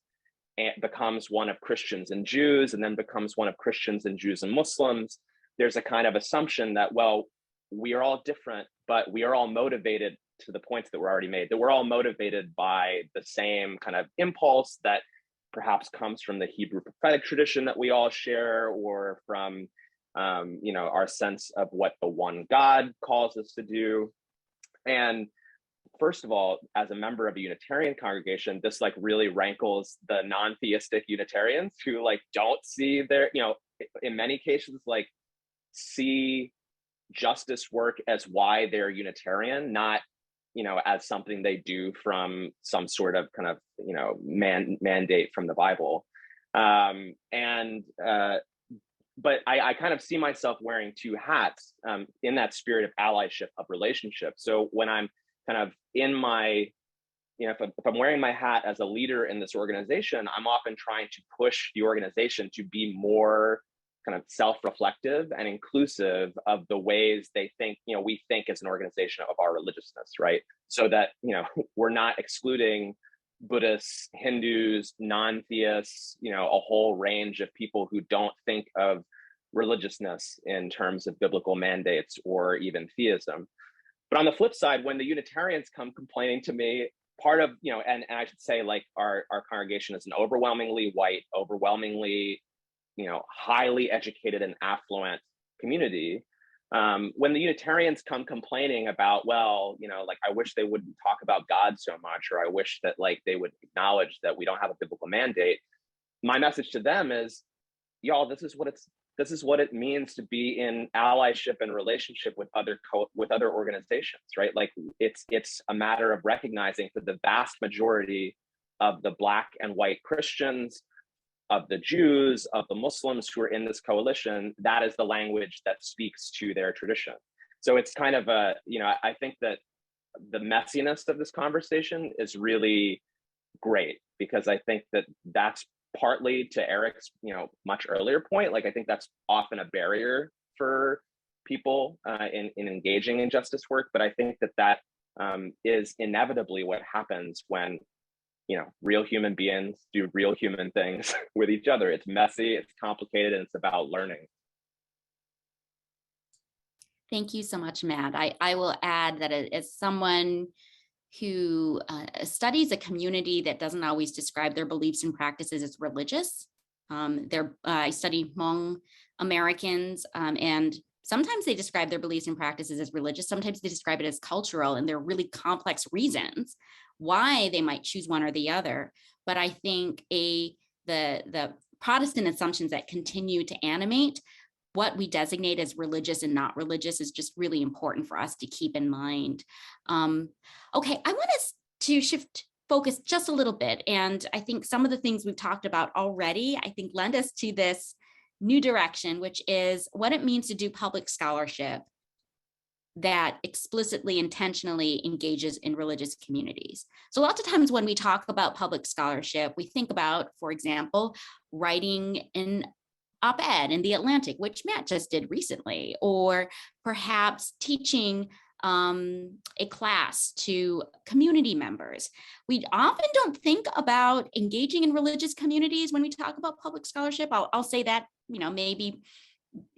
and becomes one of Christians and Jews, and then becomes one of Christians and Jews and Muslims, there's a kind of assumption that, well, we are all different, but we are all motivated, to the points that were already made, that we're all motivated by the same kind of impulse that perhaps comes from the Hebrew prophetic tradition that we all share, or from our sense of what the one God calls us to do. And first of all, as a member of a Unitarian congregation, this like really rankles the non-theistic Unitarians who like don't see their, in many cases, like see justice work as why they're Unitarian, not, as something they do from some sort of kind of, mandate from the Bible. But I kind of see myself wearing two hats in that spirit of allyship, of relationship. So when I'm kind of in my, if I'm wearing my hat as a leader in this organization, I'm often trying to push the organization to be more kind of self-reflective and inclusive of the ways they think, we think as an organization of our religiousness, right? So that, we're not excluding Buddhists, Hindus, non-theists, a whole range of people who don't think of religiousness in terms of biblical mandates or even theism. But on the flip side, when the Unitarians come complaining to me, part of, and I should say, like our congregation is an overwhelmingly white, overwhelmingly, highly educated and affluent community. When the Unitarians come complaining about, well, like, I wish they wouldn't talk about God so much, or I wish that like they would acknowledge that we don't have a biblical mandate, my message to them is, y'all, this is what it means to be in allyship and relationship with other organizations, right? Like, it's a matter of recognizing for the vast majority of the Black and white Christians, of the Jews, of the Muslims who are in this coalition, that is the language that speaks to their tradition. So it's kind of I think that the messiness of this conversation is really great, because I think that that's partly to Eric's, much earlier point. Like, I think that's often a barrier for people in engaging in justice work. But I think that is inevitably what happens when real human beings do real human things with each other. It's messy, it's complicated, and it's about learning. Thank you so much, Matt. I will add that as someone who studies a community that doesn't always describe their beliefs and practices as religious, I study Hmong Americans, and sometimes they describe their beliefs and practices as religious. Sometimes they describe it as cultural, and there are really complex reasons why they might choose one or the other. But I think the Protestant assumptions that continue to animate what we designate as religious and not religious is just really important for us to keep in mind. Okay, I want us to shift focus just a little bit. And I think some of the things we've talked about already, I think, lend us to this new direction, which is what it means to do public scholarship that explicitly, intentionally engages in religious communities. So lots of times when we talk about public scholarship, we think about, for example, writing an op-ed in The Atlantic, which Matt just did recently, or perhaps teaching a class to community members. We often don't think about engaging in religious communities when we talk about public scholarship. I'll say that, maybe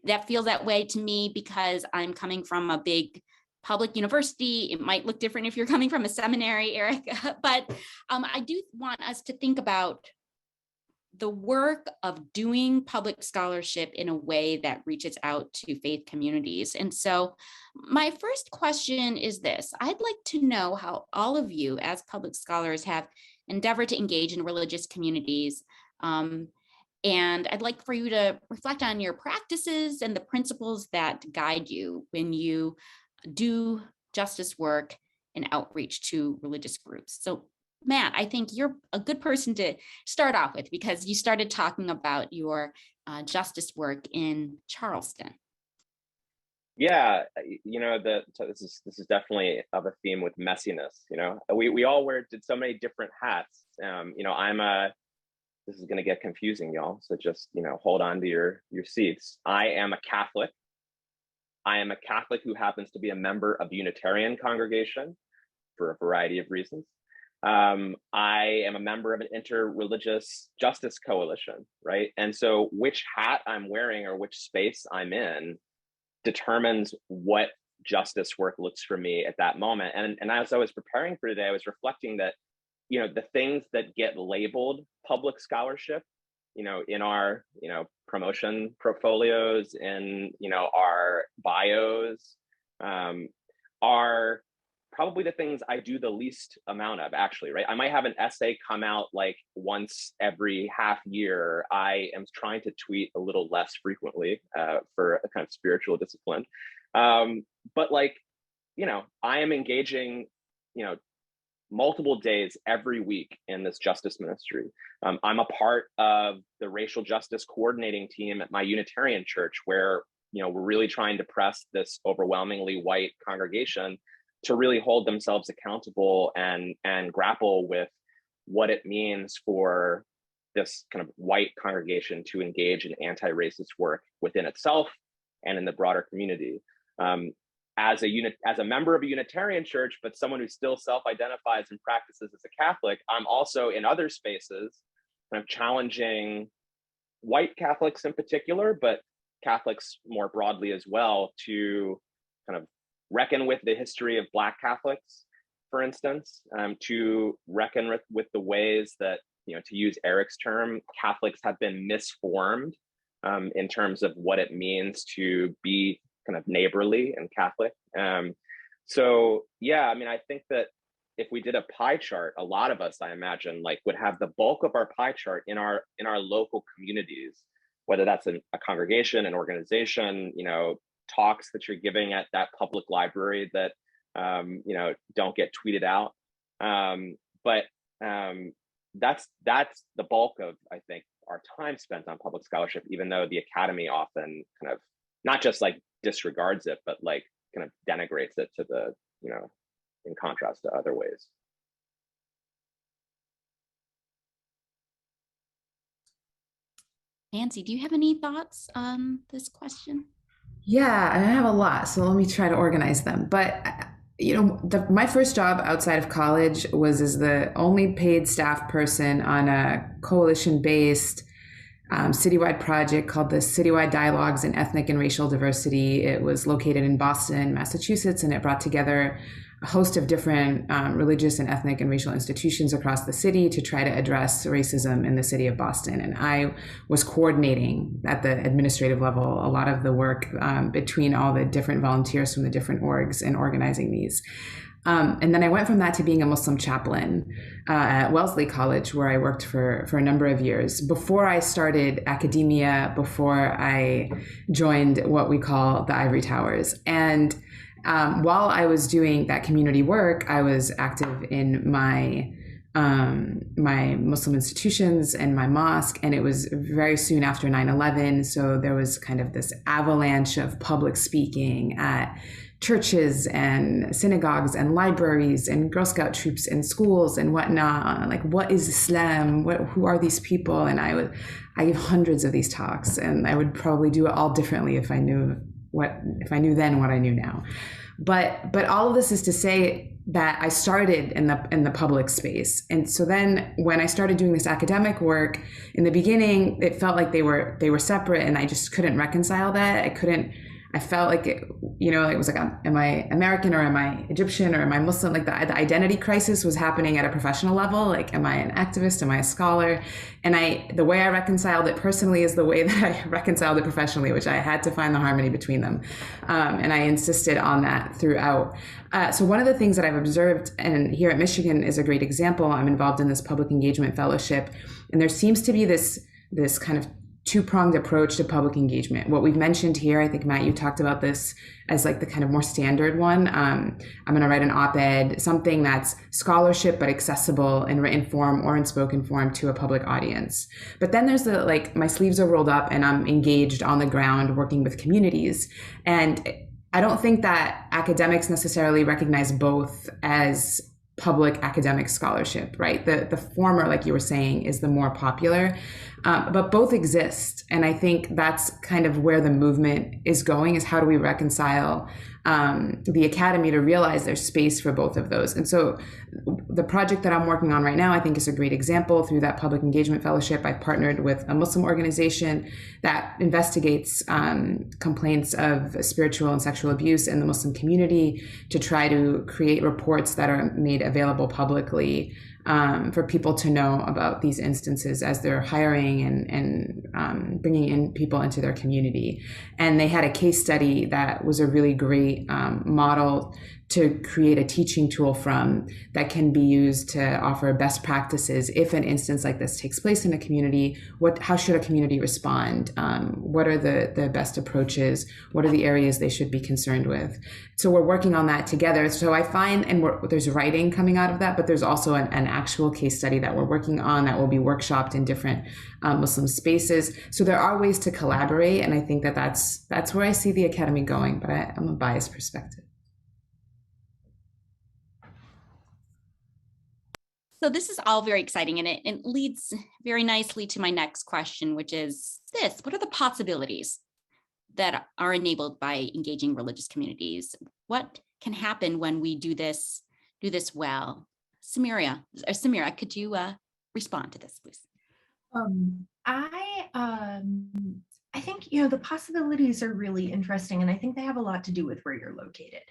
that feels that way to me because I'm coming from a big public university. It might look different if you're coming from a seminary, Eric, but I do want us to think about the work of doing public scholarship in a way that reaches out to faith communities. And so my first question is this: I'd like to know how all of you as public scholars have endeavored to engage in religious communities. And I'd like for you to reflect on your practices and the principles that guide you when you do justice work and outreach to religious groups. So Matt, I think you're a good person to start off with because you started talking about your justice work in Charleston. Yeah, so this is definitely of a theme with messiness. We all did so many different hats. This is going to get confusing, y'all. So just hold on to your seats. I am a Catholic. I am a Catholic who happens to be a member of the Unitarian congregation for a variety of reasons. I am a member of an interreligious justice coalition, right? And so which hat I'm wearing or which space I'm in determines what justice work looks for me at that moment. And as I was preparing for today, I was reflecting that, the things that get labeled public scholarship, in our, promotion portfolios, in, our bios, are probably the things I do the least amount of, actually, right? I might have an essay come out like once every half year. I am trying to tweet a little less frequently for a kind of spiritual discipline. But like, I am engaging, multiple days every week in this justice ministry. I'm a part of the racial justice coordinating team at my Unitarian church, where, we're really trying to press this overwhelmingly white congregation to really hold themselves accountable and grapple with what it means for this kind of white congregation to engage in anti-racist work within itself and in the broader community. As a member of a Unitarian church, but someone who still self-identifies and practices as a Catholic, I'm also in other spaces kind of challenging white Catholics in particular, but Catholics more broadly as well, to kind of reckon with the history of Black Catholics, for instance, to reckon with the ways that, to use Eric's term, Catholics have been misformed in terms of what it means to be kind of neighborly and Catholic. So yeah, I mean, I think that if we did a pie chart, a lot of us, I imagine, like would have the bulk of our pie chart in our local communities, whether that's a congregation, an organization, you know, talks that you're giving at that public library that you know, don't get tweeted out. But that's the bulk of, I think, our time spent on public scholarship, even though the academy often kind of not just like disregards it, but like kind of denigrates it to the, you know, in contrast to other ways. Nancy, do you have any thoughts on this question? Yeah, I have a lot, so let me try to organize them. But you know, my first job outside of college was as the only paid staff person on a coalition-based citywide project called the Citywide Dialogues in Ethnic and Racial Diversity. It was located in Boston, Massachusetts, and it brought together a host of different religious and ethnic and racial institutions across the city to try to address racism in the city of Boston. And I was coordinating at the administrative level a lot of the work between all the different volunteers from the different orgs and organizing these. And then I went from that to being a Muslim chaplain at Wellesley College, where I worked for a number of years before I started academia, before I joined what we call the Ivory Towers. And while I was doing that community work, I was active in my Muslim institutions and my mosque, and it was very soon after 9/11. So there was kind of this avalanche of public speaking at churches and synagogues and libraries and Girl Scout troops and schools and whatnot. Like, what is Islam? Who are these people? And I gave hundreds of these talks, and I would probably do it all differently if I knew then what I knew now. But all of this is to say that I started in the public space. And so then when I started doing this academic work, in the beginning, it felt like they were separate, and I just couldn't reconcile that. I felt like it was like, am I American or am I Egyptian or am I Muslim? Like the identity crisis was happening at a professional level. Like, am I an activist? Am I a scholar? And the way I reconciled it personally is the way that I reconciled it professionally, which I had to find the harmony between them. And I insisted on that throughout. So one of the things that I've observed, and here at Michigan is a great example, I'm involved in this public engagement fellowship, and there seems to be this kind of two-pronged approach to public engagement. What we've mentioned here, I think, Matt, you talked about this as like the kind of more standard one. I'm going to write an op-ed, something that's scholarship but accessible in written form or in spoken form to a public audience. But then there's the, like, my sleeves are rolled up and I'm engaged on the ground working with communities. And I don't think that academics necessarily recognize both as public academic scholarship, right? The former, like you were saying, is the more popular, but both exist. And I think that's kind of where the movement is going, is how do we reconcile the academy to realize there's space for both of those. And so the project that I'm working on right now, I think, is a great example. Through that public engagement fellowship, I've partnered with a Muslim organization that investigates complaints of spiritual and sexual abuse in the Muslim community to try to create reports that are made available publicly for people to know about these instances as they're hiring and bringing in people into their community. And they had a case study that was a really great model to create a teaching tool from that can be used to offer best practices if an instance like this takes place in a community. How should a community respond? What are the best approaches? What are the areas they should be concerned with? So we're working on that together. So I find, and there's writing coming out of that, but there's also an actual case study that we're working on that will be workshopped in different Muslim spaces. So there are ways to collaborate, and I think that's where I see the academy going, but I'm a biased perspective. So this is all very exciting, and it leads very nicely to my next question, which is this: what are the possibilities that are enabled by engaging religious communities? What can happen when we do this well? Samira, could you respond to this, please? I think, you know, the possibilities are really interesting, and I think they have a lot to do with where you're located.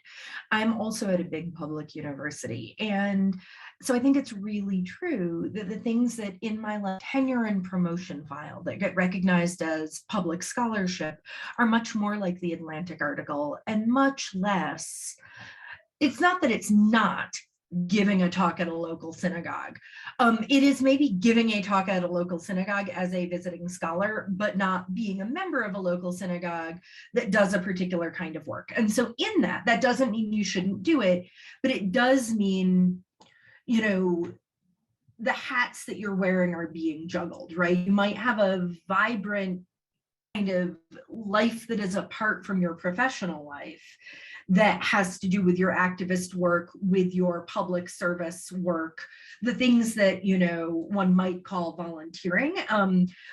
I'm also at a big public university, and so I think it's really true that the things that in my tenure and promotion file that get recognized as public scholarship are much more like the Atlantic article and much less. It's not that it's not giving a talk at a local synagogue. It is maybe giving a talk at a local synagogue as a visiting scholar, but not being a member of a local synagogue that does a particular kind of work. And so in that, that doesn't mean you shouldn't do it, but it does mean, you know, the hats that you're wearing are being juggled, right? You might have a vibrant kind of life that is apart from your professional life that has to do with your activist work, with your public service work, the things that, you know, one might call volunteering,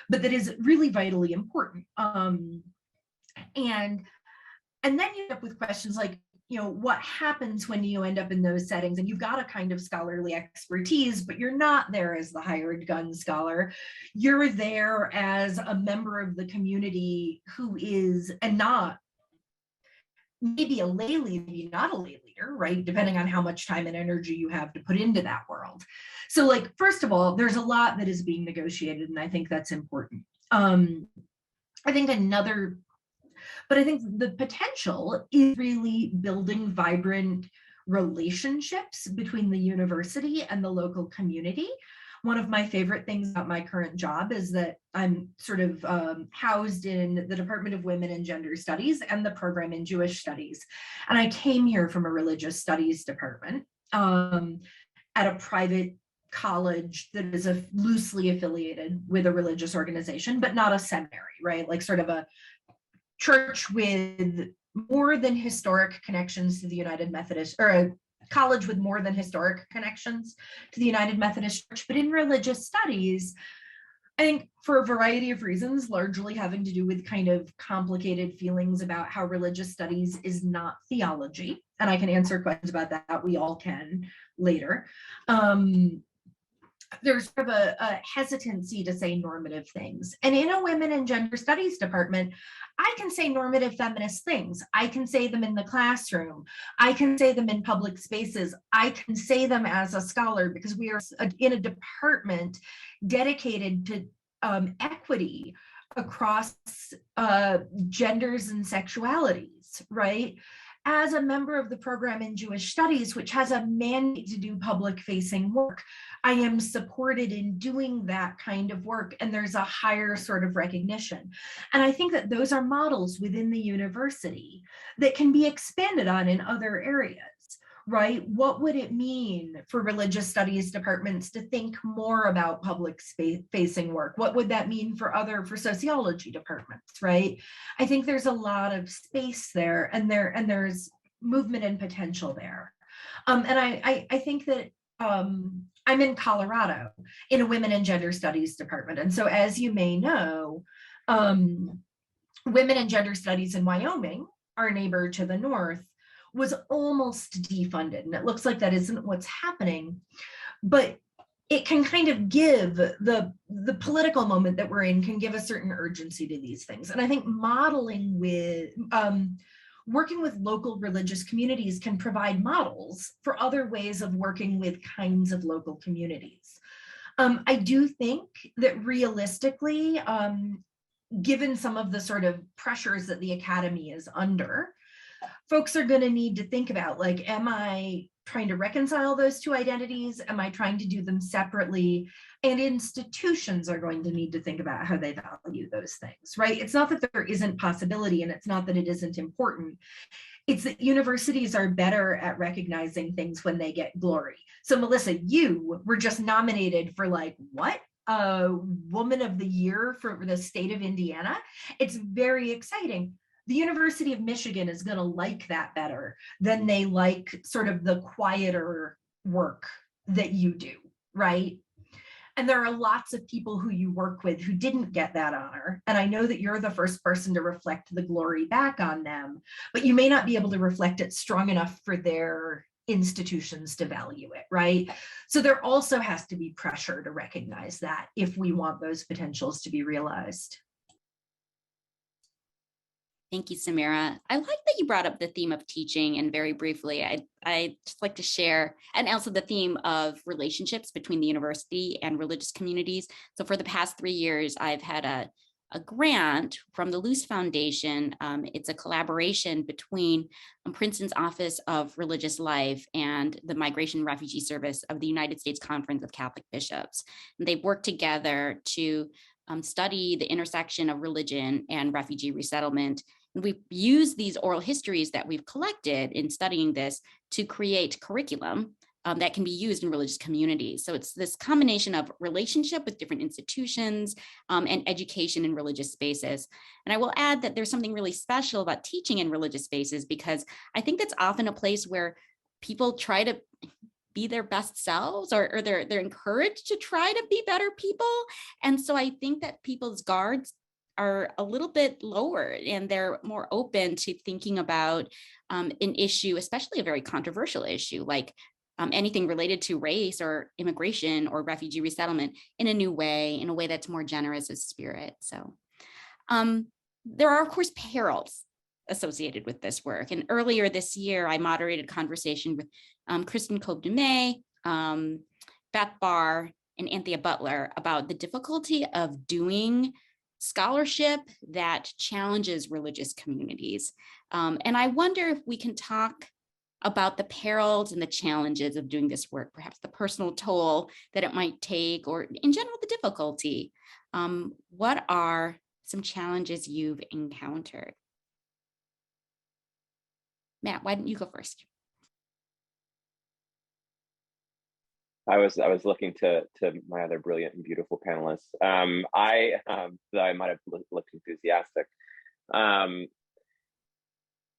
but that is really vitally important. And then you end up with questions like, you know, what happens when you end up in those settings and you've got a kind of scholarly expertise, but you're not there as the hired gun scholar. You're there as a member of the community who is, and not maybe a lay leader, maybe not a lay leader, right? Depending on how much time and energy you have to put into that world. So like, first of all, there's a lot that is being negotiated, and I think that's important. I think the potential is really building vibrant relationships between the university and the local community. One of my favorite things about my current job is that I'm sort of housed in the Department of Women and Gender Studies and the program in Jewish Studies. And I came here from a religious studies department at a private college that is loosely affiliated with a religious organization, but not a seminary, right? Like sort of a church with more than historic connections to the United Methodist, or a college with more than historic connections to the United Methodist Church. But in religious studies, I think for a variety of reasons, largely having to do with kind of complicated feelings about how religious studies is not theology, and I can answer questions about that, we all can later. There's sort of a hesitancy to say normative things. And in a women and gender studies department, I can say normative feminist things. I can say them in the classroom. I can say them in public spaces. I can say them as a scholar because we are in a department dedicated to equity across genders and sexualities, right? As a member of the program in Jewish Studies, which has a mandate to do public-facing work, I am supported in doing that kind of work, and there's a higher sort of recognition. And I think that those are models within the university that can be expanded on in other areas, right? What would it mean for religious studies departments to think more about public-facing work? What would that mean for sociology departments, right? I think there's a lot of space there, and there's movement and potential there. And I think that I'm in Colorado in a women and gender studies department. And so as you may know, women and gender studies in Wyoming, our neighbor to the north, was almost defunded. And it looks like that isn't what's happening, but it can kind of give the political moment that we're in can give a certain urgency to these things. And I think modeling with, working with local religious communities can provide models for other ways of working with kinds of local communities. I do think that realistically, given some of the sort of pressures that the academy is under, folks are going to need to think about, like, am I trying to reconcile those two identities? Am I trying to do them separately? And institutions are going to need to think about how they value those things, right? It's not that there isn't possibility, and it's not that it isn't important. It's that universities are better at recognizing things when they get glory. So Melissa, you were just nominated for like, what? Woman of the Year for the state of Indiana. It's very exciting. The University of Michigan is going to like that better than they like sort of the quieter work that you do, right? And there are lots of people who you work with who didn't get that honor. And I know that you're the first person to reflect the glory back on them, but you may not be able to reflect it strong enough for their institutions to value it, right? So there also has to be pressure to recognize that if we want those potentials to be realized. Thank you, Samira. I like that you brought up the theme of teaching, and very briefly, I'd just like to share, and also the theme of relationships between the university and religious communities. So for the past 3 years, I've had a grant from the Luce Foundation. It's a collaboration between Princeton's Office of Religious Life and the Migration and Refugee Service of the United States Conference of Catholic Bishops. And they've worked together to study the intersection of religion and refugee resettlement. And we've used these oral histories that we've collected in studying this to create curriculum that can be used in religious communities. So it's this combination of relationship with different institutions and education in religious spaces. And I will add that there's something really special about teaching in religious spaces, because I think that's often a place where people try to be their best selves, or they're encouraged to try to be better people. And so I think that people's guards are a little bit lower, and they're more open to thinking about an issue, especially a very controversial issue like anything related to race or immigration or refugee resettlement, in a new way, in a way that's more generous of spirit. So there are, of course, perils associated with this work. And earlier this year, I moderated a conversation with Kristen Kobe-Dumay, Beth Barr, and Anthea Butler about the difficulty of doing scholarship that challenges religious communities. And I wonder if we can talk about the perils and the challenges of doing this work, perhaps the personal toll that it might take, or in general, the difficulty. What are some challenges you've encountered? Matt, why don't you go first? I was looking to my other brilliant and beautiful panelists. I might have looked enthusiastic.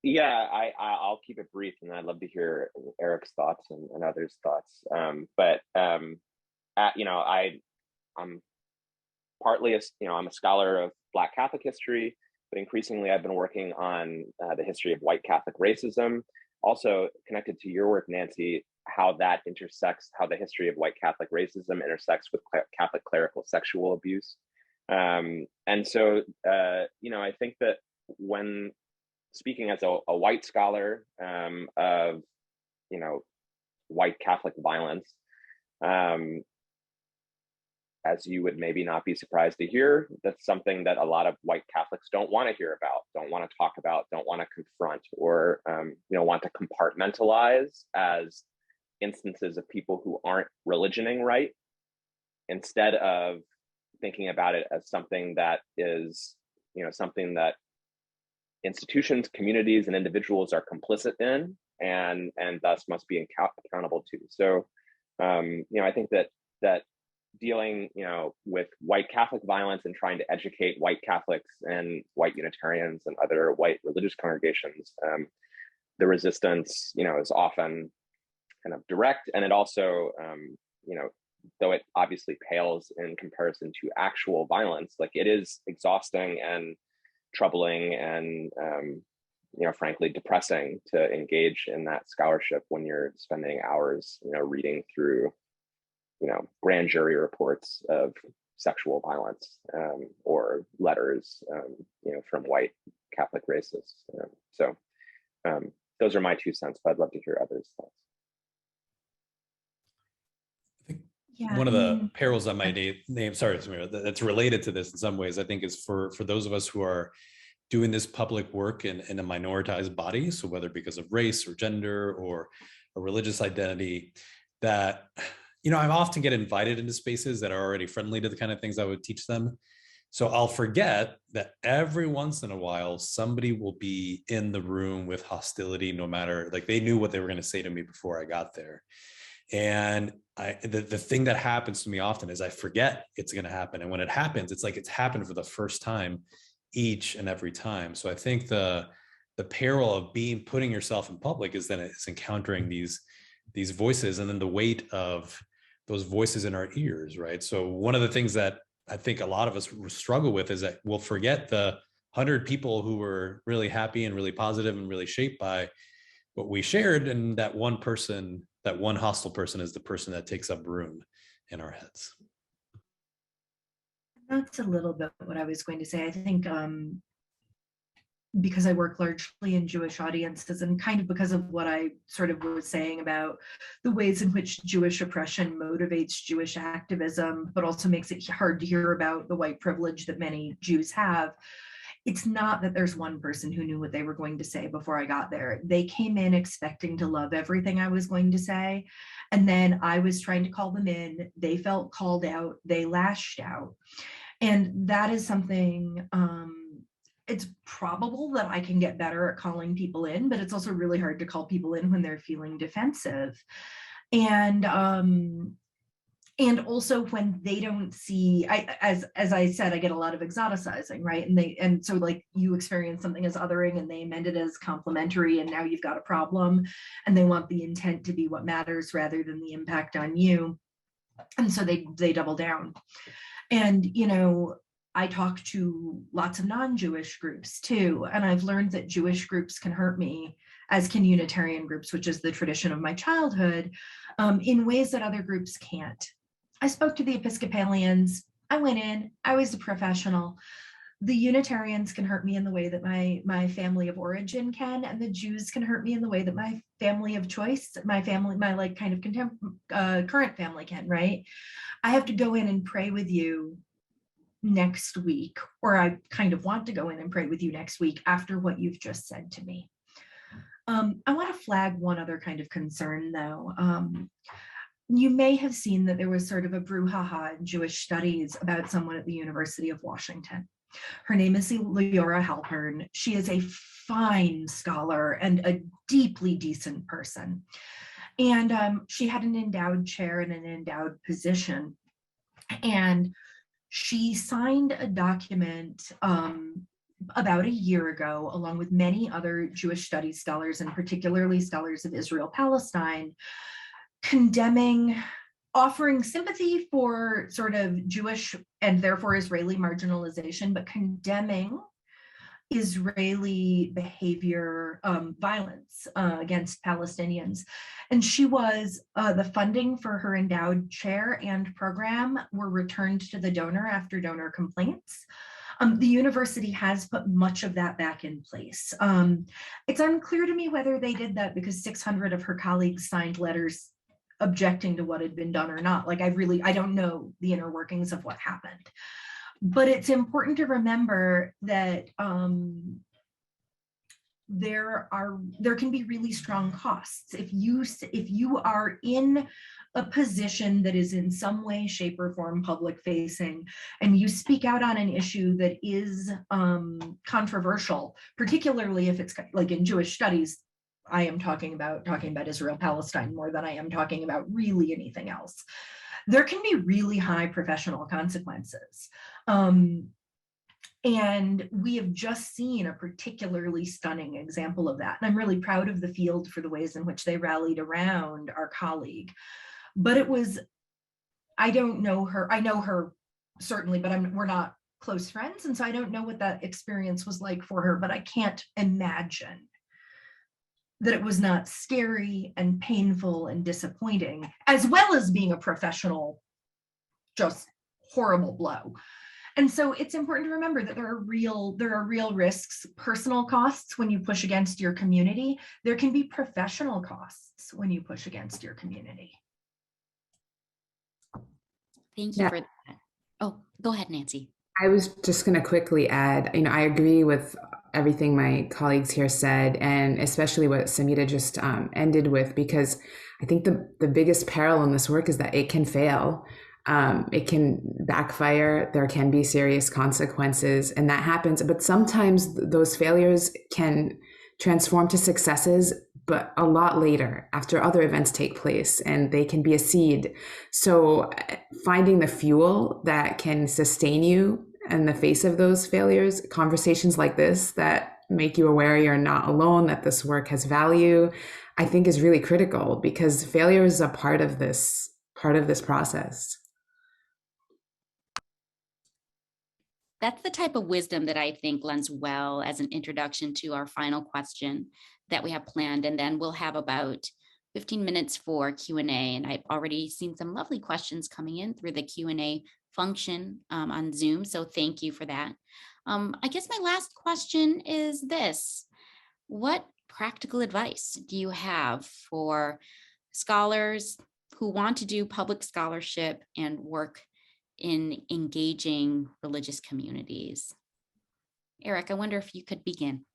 Yeah, I'll keep it brief, and I'd love to hear Eric's thoughts and others' thoughts. I'm partly I'm a scholar of Black Catholic history, but increasingly I've been working on the history of white Catholic racism. Also connected to your work, Nancy, how that intersects, how the history of white Catholic racism intersects with Catholic clerical sexual abuse. And so, I think that when speaking as a white scholar of, white Catholic violence, as you would maybe not be surprised to hear, that's something that a lot of white Catholics don't want to hear about, don't want to talk about, don't want to confront, or want to compartmentalize as instances of people who aren't religioning right, instead of thinking about it as something that is, something that institutions, communities, and individuals are complicit in, and thus must be accountable to. So, I think that dealing, with white Catholic violence and trying to educate white Catholics and white Unitarians and other white religious congregations, the resistance, is often kind of direct, and it also, though it obviously pales in comparison to actual violence, like it is exhausting and troubling and, frankly, depressing to engage in that scholarship when you're spending hours, reading through, grand jury reports of sexual violence, or letters, from white Catholic racists. So those are my 2 cents, but I'd love to hear others' thoughts. Yeah, one of the perils that my name, sorry, Samira, that's related to this in some ways, I think, is for those of us who are doing this public work in a minoritized body, so whether because of race or gender or a religious identity, that, I often get invited into spaces that are already friendly to the kind of things I would teach them. So I'll forget that every once in a while, somebody will be in the room with hostility, no matter, like they knew what they were going to say to me before I got there. And the thing that happens to me often is I forget it's going to happen. And when it happens, it's like it's happened for the first time each and every time. So I think the peril of putting yourself in public is that it's encountering these voices, and then the weight of those voices in our ears, right? So one of the things that I think a lot of us struggle with is that we'll forget the 100 people who were really happy and really positive and really shaped by what we shared, and that one person, that one hostile person, is the person that takes up room in our heads. That's a little bit what I was going to say. I think because I work largely in Jewish audiences, and kind of because of what I sort of was saying about the ways in which Jewish oppression motivates Jewish activism, but also makes it hard to hear about the white privilege that many Jews have. It's not that there's one person who knew what they were going to say before I got there. They came in expecting to love everything I was going to say. And then I was trying to call them in. They felt called out. They lashed out. And that is something, it's probable that I can get better at calling people in, but it's also really hard to call people in when they're feeling defensive. And also when they don't see, as I said, I get a lot of exoticizing, right? And so like you experience something as othering and they amend it as complimentary, and now you've got a problem, and they want the intent to be what matters rather than the impact on you. And so they double down. And, you know, I talk to lots of non-Jewish groups too, and I've learned that Jewish groups can hurt me, as can Unitarian groups, which is the tradition of my childhood, in ways that other groups can't. I spoke to the Episcopalians. I went in. I was a professional. The Unitarians can hurt me in the way that my family of origin can, and the Jews can hurt me in the way that my family of choice, my like kind of current family can, right? I have to go in and pray with you next week, or I kind of want to go in and pray with you next week after what you've just said to me. I want to flag one other kind of concern though. You may have seen that there was sort of a brouhaha in Jewish studies about someone at the University of Washington. Her name is Leora Halpern. She is a fine scholar and a deeply decent person. And she had an endowed chair and an endowed position. And she signed a document about a year ago, along with many other Jewish studies scholars, and particularly scholars of Israel-Palestine, condemning, offering sympathy for sort of Jewish and therefore Israeli marginalization, but condemning Israeli behavior, violence against Palestinians. And she was, the funding for her endowed chair and program were returned to the donor after donor complaints. The university has put much of that back in place. It's unclear to me whether they did that because 600 of her colleagues signed letters objecting to what had been done or not. Like I don't know the inner workings of what happened. But it's important to remember that there can be really strong costs. If you are in a position that is in some way, shape, or form public facing, and you speak out on an issue that is controversial, particularly if it's like in Jewish studies, I am talking about Israel-Palestine more than I am talking about really anything else. There can be really high professional consequences. And we have just seen a particularly stunning example of that. And I'm really proud of the field for the ways in which they rallied around our colleague. But it was, I don't know her, I know her certainly, but we're not close friends. And so I don't know what that experience was like for her, but I can't imagine that it was not scary and painful and disappointing, as well as being a professional, just horrible blow. And so it's important to remember that there are real risks, personal costs when you push against your community. There can be professional costs when you push against your community. Thank you for that. Oh, go ahead, Nancy. I was just going to quickly add, I agree with everything my colleagues here said, and especially what Samita just ended with, because I think the biggest peril in this work is that it can fail. It can backfire. There can be serious consequences, and that happens. But sometimes those failures can transform to successes, but a lot later after other events take place, and they can be a seed. So finding the fuel that can sustain you in the face of those failures, conversations like this that make you aware you're not alone, that this work has value, I think is really critical, because failure is a part of this process. That's the type of wisdom that I think lends well as an introduction to our final question that we have planned. And then we'll have about 15 minutes for Q&A. And I've already seen some lovely questions coming in through the Q&A function on Zoom. So thank you for that. I guess my last question is this. What practical advice do you have for scholars who want to do public scholarship and work in engaging religious communities? Eric, I wonder if you could begin.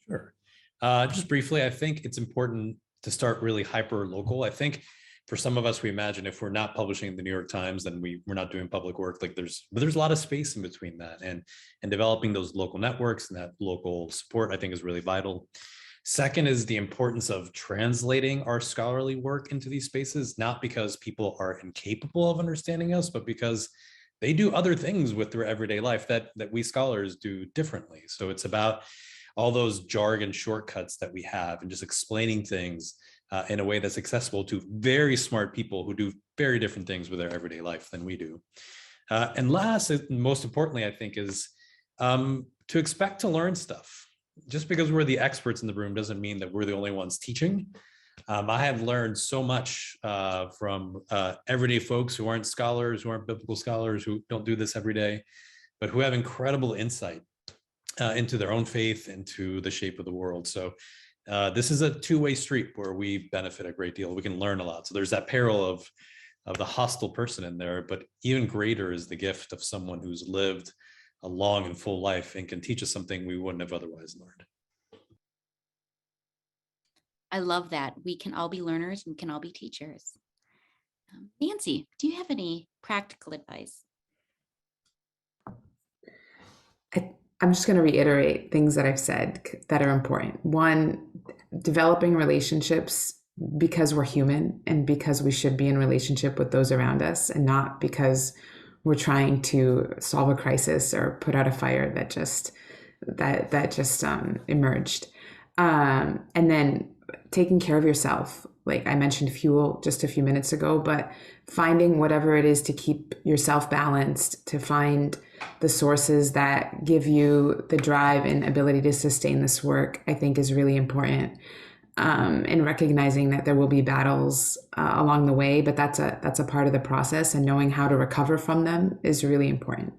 Sure. Just briefly, I think it's important to start really hyper local. I think for some of us, we imagine if we're not publishing in the New York Times, then we're not doing public work. Like there's a lot of space in between that, and developing those local networks and that local support, I think, is really vital. Second is the importance of translating our scholarly work into these spaces, not because people are incapable of understanding us, but because they do other things with their everyday life that we scholars do differently. So it's about all those jargon shortcuts that we have and just explaining things in a way that's accessible to very smart people who do very different things with their everyday life than we do. And last, and most importantly, I think, is to expect to learn stuff. Just because we're the experts in the room doesn't mean that we're the only ones teaching. I have learned so much from everyday folks who aren't scholars, who aren't biblical scholars, who don't do this every day, but who have incredible insight into their own faith, into the shape of the world. So this is a two-way street where we benefit a great deal. We can learn a lot. So there's that peril of the hostile person in there, but even greater is the gift of someone who's lived a long and full life and can teach us something we wouldn't have otherwise learned. I love that. We can all be learners and can all be teachers. Nancy, do you have any practical advice? I'm just going to reiterate things that I've said that are important. One, developing relationships because we're human and because we should be in relationship with those around us, and not because we're trying to solve a crisis or put out a fire that just emerged. And then taking care of yourself. Like I mentioned fuel just a few minutes ago, but finding whatever it is to keep yourself balanced, to find the sources that give you the drive and ability to sustain this work, I think is really important. And recognizing that there will be battles along the way, but that's a part of the process, and knowing how to recover from them is really important.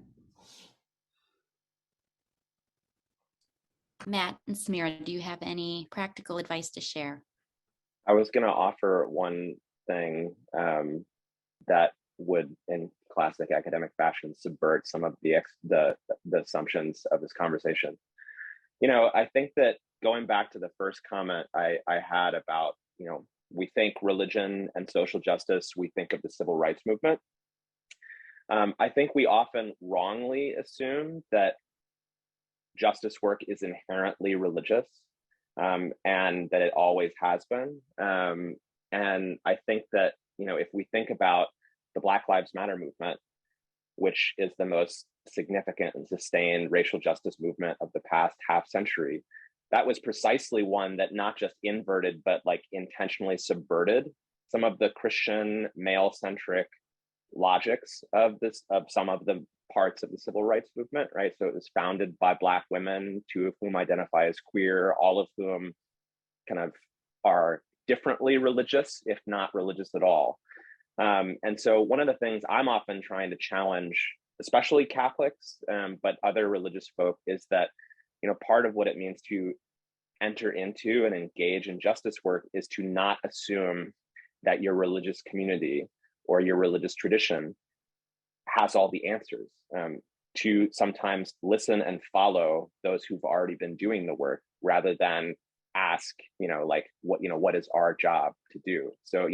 Matt and Samira, do you have any practical advice to share? I was going to offer one thing that would, in classic academic fashion, subvert some of the assumptions of this conversation. I think that going back to the first comment I had about, we think religion and social justice, we think of the civil rights movement. I think we often wrongly assume that justice work is inherently religious, and that it always has been. And I think that, if we think about the Black Lives Matter movement, which is the most significant and sustained racial justice movement of the past half century, that was precisely one that not just inverted, but like intentionally subverted some of the Christian male-centric logics of some of the parts of the civil rights movement, right? So it was founded by Black women, two of whom identify as queer, all of whom kind of are differently religious, if not religious at all. And so one of the things I'm often trying to challenge, especially Catholics, but other religious folk, is that, part of what it means to enter into and engage in justice work is to not assume that your religious community or your religious tradition has all the answers, to sometimes listen and follow those who've already been doing the work rather than ask, what is our job to do? So,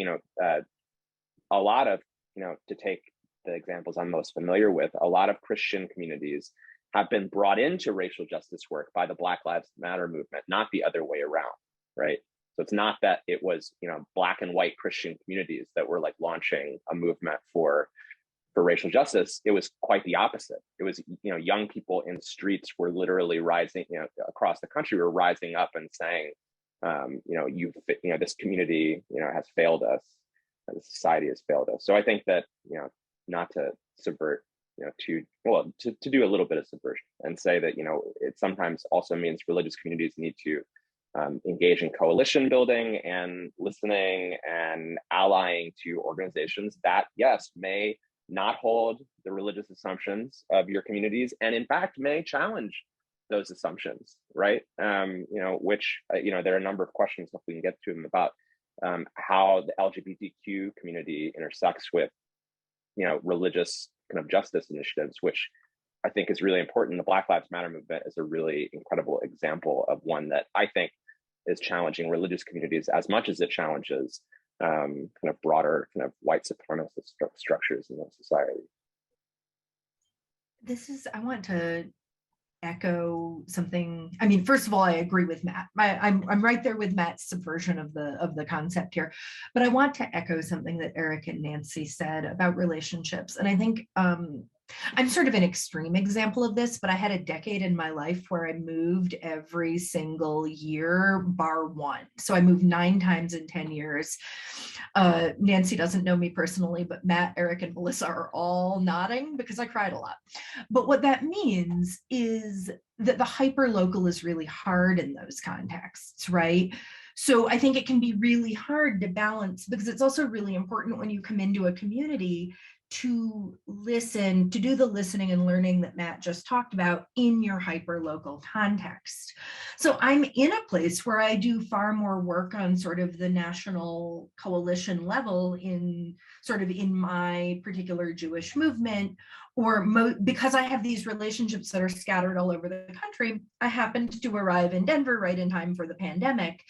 a lot of, to take the examples I'm most familiar with, a lot of Christian communities have been brought into racial justice work by the Black Lives Matter movement, not the other way around, right? So it's not that it was, Black and white Christian communities that were like launching a movement for racial justice. It was quite the opposite. It was, young people in streets were literally rising, across the country were rising up and saying, this community, has failed us. The society has failed us. So I think that, not to subvert, to do a little bit of subversion and say that, it sometimes also means religious communities need to engage in coalition building and listening and allying to organizations that, yes, may not hold the religious assumptions of your communities, and in fact may challenge those assumptions, right? Which there are a number of questions if we can get to them about how the LGBTQ community intersects with religious kind of justice initiatives, which I think is really important. The Black Lives Matter movement is a really incredible example of one that I think is challenging religious communities as much as it challenges kind of broader kind of white supremacist structures in the society. I want to echo something. I mean, first of all, I agree with Matt. I'm right there with Matt's subversion of the concept here, but I want to echo something that Eric and Nancy said about relationships. And I think I'm sort of an extreme example of this, but I had a decade in my life where I moved every single year, bar one. So I moved 9 times in 10 years. Nancy doesn't know me personally, but Matt, Eric, and Melissa are all nodding because I cried a lot. But what that means is that the hyperlocal is really hard in those contexts, right? So I think it can be really hard to balance, because it's also really important when you come into a community to listen, to do the listening and learning that Matt just talked about in your hyperlocal context. So I'm in a place where I do far more work on sort of the national coalition level in my particular Jewish movement, or because I have these relationships that are scattered all over the country. I happened to arrive in Denver right in time for the pandemic.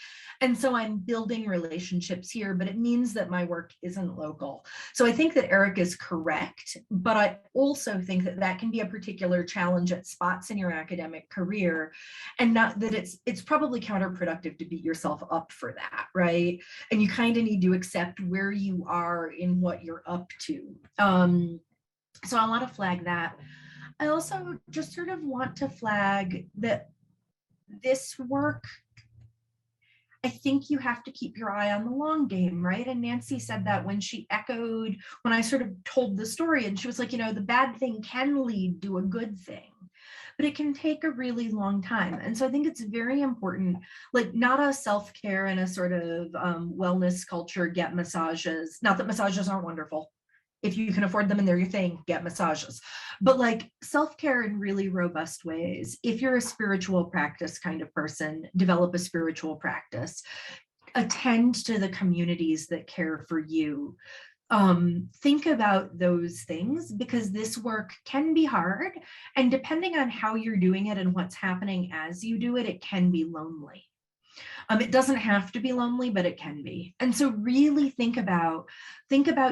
And so I'm building relationships here, but it means that my work isn't local. So I think that Eric is correct, but I also think that that can be a particular challenge at spots in your academic career, and not that it's probably counterproductive to beat yourself up for that, right? And you kind of need to accept where you are in what you're up to. So I want to flag that. I also just sort of want to flag that this work, I think you have to keep your eye on the long game, right? And Nancy said that when I sort of told the story, and she was like, the bad thing can lead to a good thing, but it can take a really long time. And so I think it's very important, like not a self-care and a sort of wellness culture, get massages. Not that massages aren't wonderful. If you can afford them and they're your thing, get massages. But like self-care in really robust ways. If you're a spiritual practice kind of person, develop a spiritual practice. Attend to the communities that care for you. Think about those things, because this work can be hard. And depending on how you're doing it and what's happening as you do it, it can be lonely. It doesn't have to be lonely, but it can be. And so really think about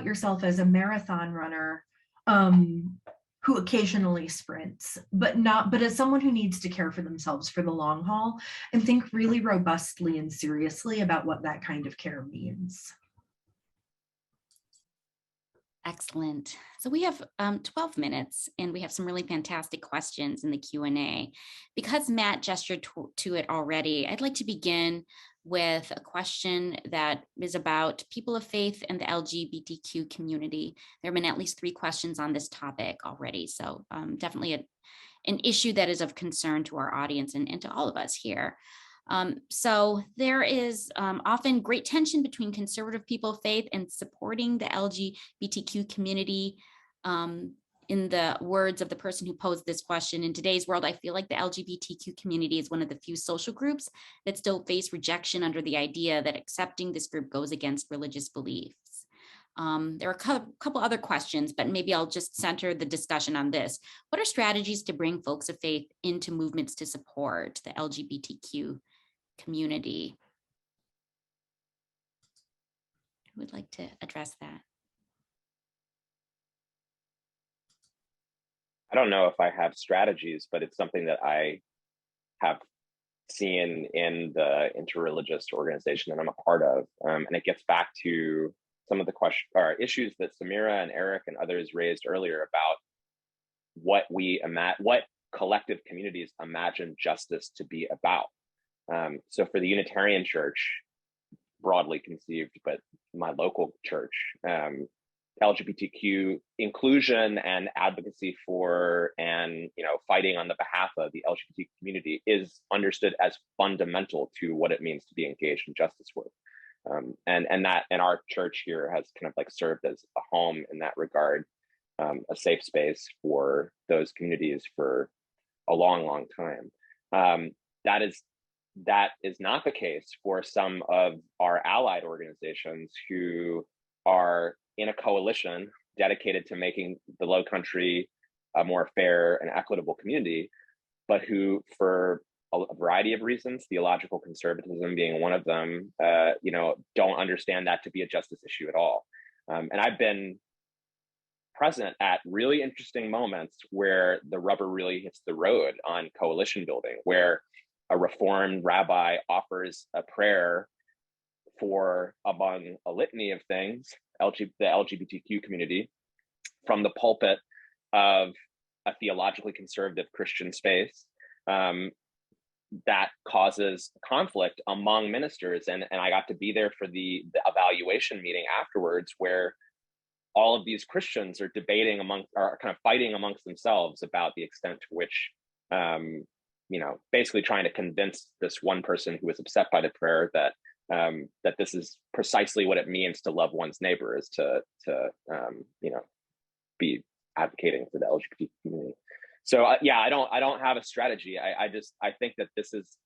yourself as a marathon runner who occasionally sprints, but as someone who needs to care for themselves for the long haul, and think really robustly and seriously about what that kind of care means. Excellent. So we have 12 minutes and we have some really fantastic questions in the Q&A. Because Matt gestured to it already, I'd like to begin with a question that is about people of faith and the LGBTQ community. There have been at least 3 questions on this topic already. So definitely an issue that is of concern to our audience and to all of us here. So there is often great tension between conservative people of faith and supporting the LGBTQ community. In the words of the person who posed this question, in today's world, I feel like the LGBTQ community is one of the few social groups that still face rejection under the idea that accepting this group goes against religious beliefs. There are a couple other questions, but maybe I'll just center the discussion on this. What are strategies to bring folks of faith into movements to support the LGBTQ community? Who would like to address that? I don't know if I have strategies, but it's something that I have seen in the interreligious organization that I'm a part of. And it gets back to some of the issues that Samira and Eric and others raised earlier about what collective communities imagine justice to be about. So for the Unitarian Church, broadly conceived, but my local church, LGBTQ inclusion and advocacy for, and fighting on the behalf of the LGBT community is understood as fundamental to what it means to be engaged in justice work. And our church here has kind of like served as a home in that regard. a safe space for those communities for a long, long time. That is not the case for some of our allied organizations who are in a coalition dedicated to making the Low Country a more fair and equitable community, but who, for a variety of reasons, theological conservatism being one of them, don't understand that to be a justice issue at all. And I've been present at really interesting moments where the rubber really hits the road on coalition building, where a Reformed rabbi offers a prayer for, among a litany of things, the LGBTQ community from the pulpit of a theologically conservative Christian space, that causes conflict among ministers. And I got to be there for the evaluation meeting afterwards, where all of these Christians are debating are kind of fighting amongst themselves about the extent to which, basically trying to convince this one person who was upset by the prayer that this is precisely what it means to love one's neighbor, is to be advocating for the LGBT community. So I don't have a strategy. I think that this is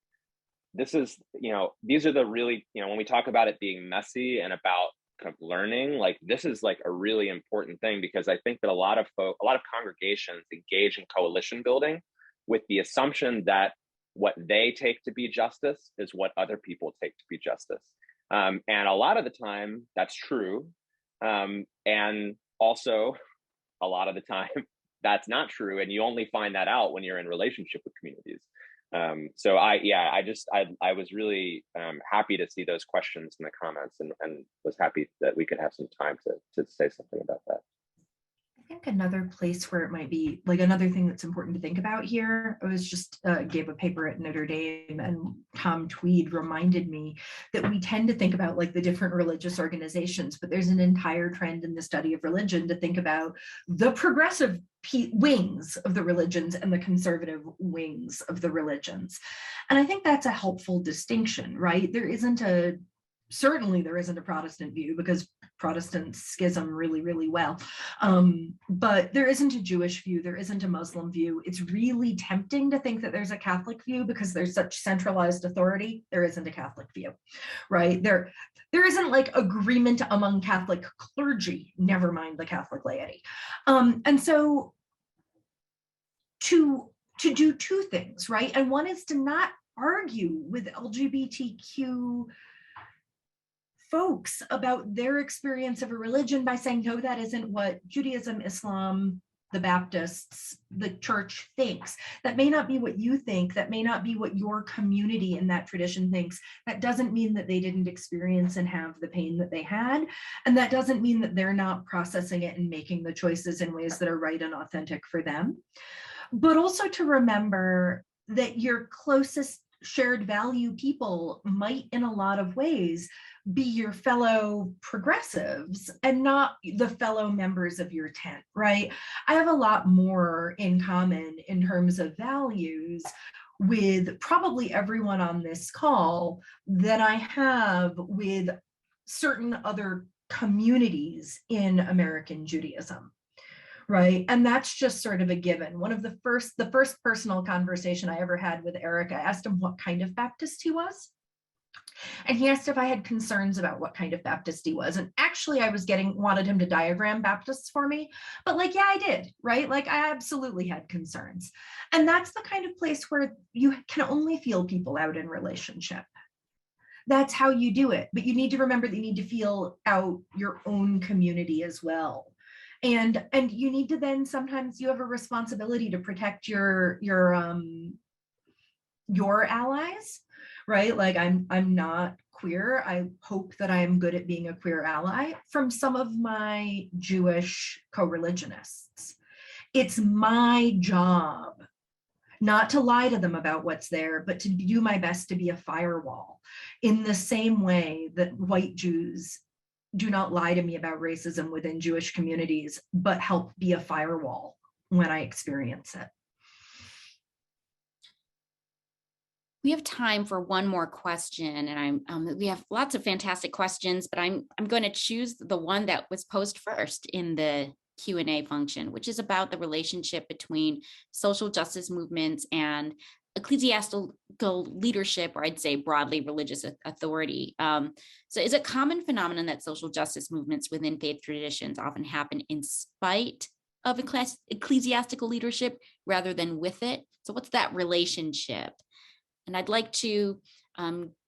these are the really, when we talk about it being messy and about kind of learning, like this is like a really important thing, because I think that a lot of congregations engage in coalition building with the assumption that what they take to be justice is what other people take to be justice. And a lot of the time that's true. And also a lot of the time that's not true. And you only find that out when you're in relationship with communities. So I was really happy to see those questions in the comments, and was happy that we could have some time to say something about that. I think another place where it might be, like, another thing that's important to think about here, I was just gave a paper at Notre Dame, and Tom Tweed reminded me that we tend to think about like the different religious organizations, but there's an entire trend in the study of religion to think about the progressive wings of the religions and the conservative wings of the religions. And I think that's a helpful distinction, right? Certainly there isn't a Protestant view, because Protestants schism really, really well. But there isn't a Jewish view, there isn't a Muslim view. It's really tempting to think that there's a Catholic view because there's such centralized authority. There isn't a Catholic view, right? There isn't like agreement among Catholic clergy, never mind the Catholic laity. And so to do two things, right? And one is to not argue with LGBTQ folks about their experience of a religion by saying, no, that isn't what Judaism, Islam, the Baptists, the church thinks. That may not be what you think. That may not be what your community in that tradition thinks. That doesn't mean that they didn't experience and have the pain that they had. And that doesn't mean that they're not processing it and making the choices in ways that are right and authentic for them. But also to remember that your closest shared value people might, in a lot of ways, be your fellow progressives and not the fellow members of your tent, right? I have a lot more in common in terms of values with probably everyone on this call than I have with certain other communities in American Judaism. Right. And that's just sort of a given. The first personal conversation I ever had with Eric, I asked him what kind of Baptist he was. And he asked if I had concerns about what kind of Baptist he was. And actually I wanted him to diagram Baptists for me, but like, yeah, I did, right? Like I absolutely had concerns. And that's the kind of place where you can only feel people out in relationship. That's how you do it. But you need to remember that you need to feel out your own community as well. And you need to then, sometimes you have a responsibility to protect your allies, right? Like I'm not queer. I hope that I am good at being a queer ally from some of my Jewish co-religionists. It's my job not to lie to them about what's there, but to do my best to be a firewall, in the same way that white Jews do not lie to me about racism within Jewish communities, but help be a firewall when I experience it. We have time for one more question, and we have lots of fantastic questions, but I'm going to choose the one that was posed first in the Q&A function, which is about the relationship between social justice movements and ecclesiastical leadership, or I'd say broadly religious authority. So it's a common phenomenon that social justice movements within faith traditions often happen in spite of ecclesiastical leadership rather than with it. So what's that relationship? And I'd like to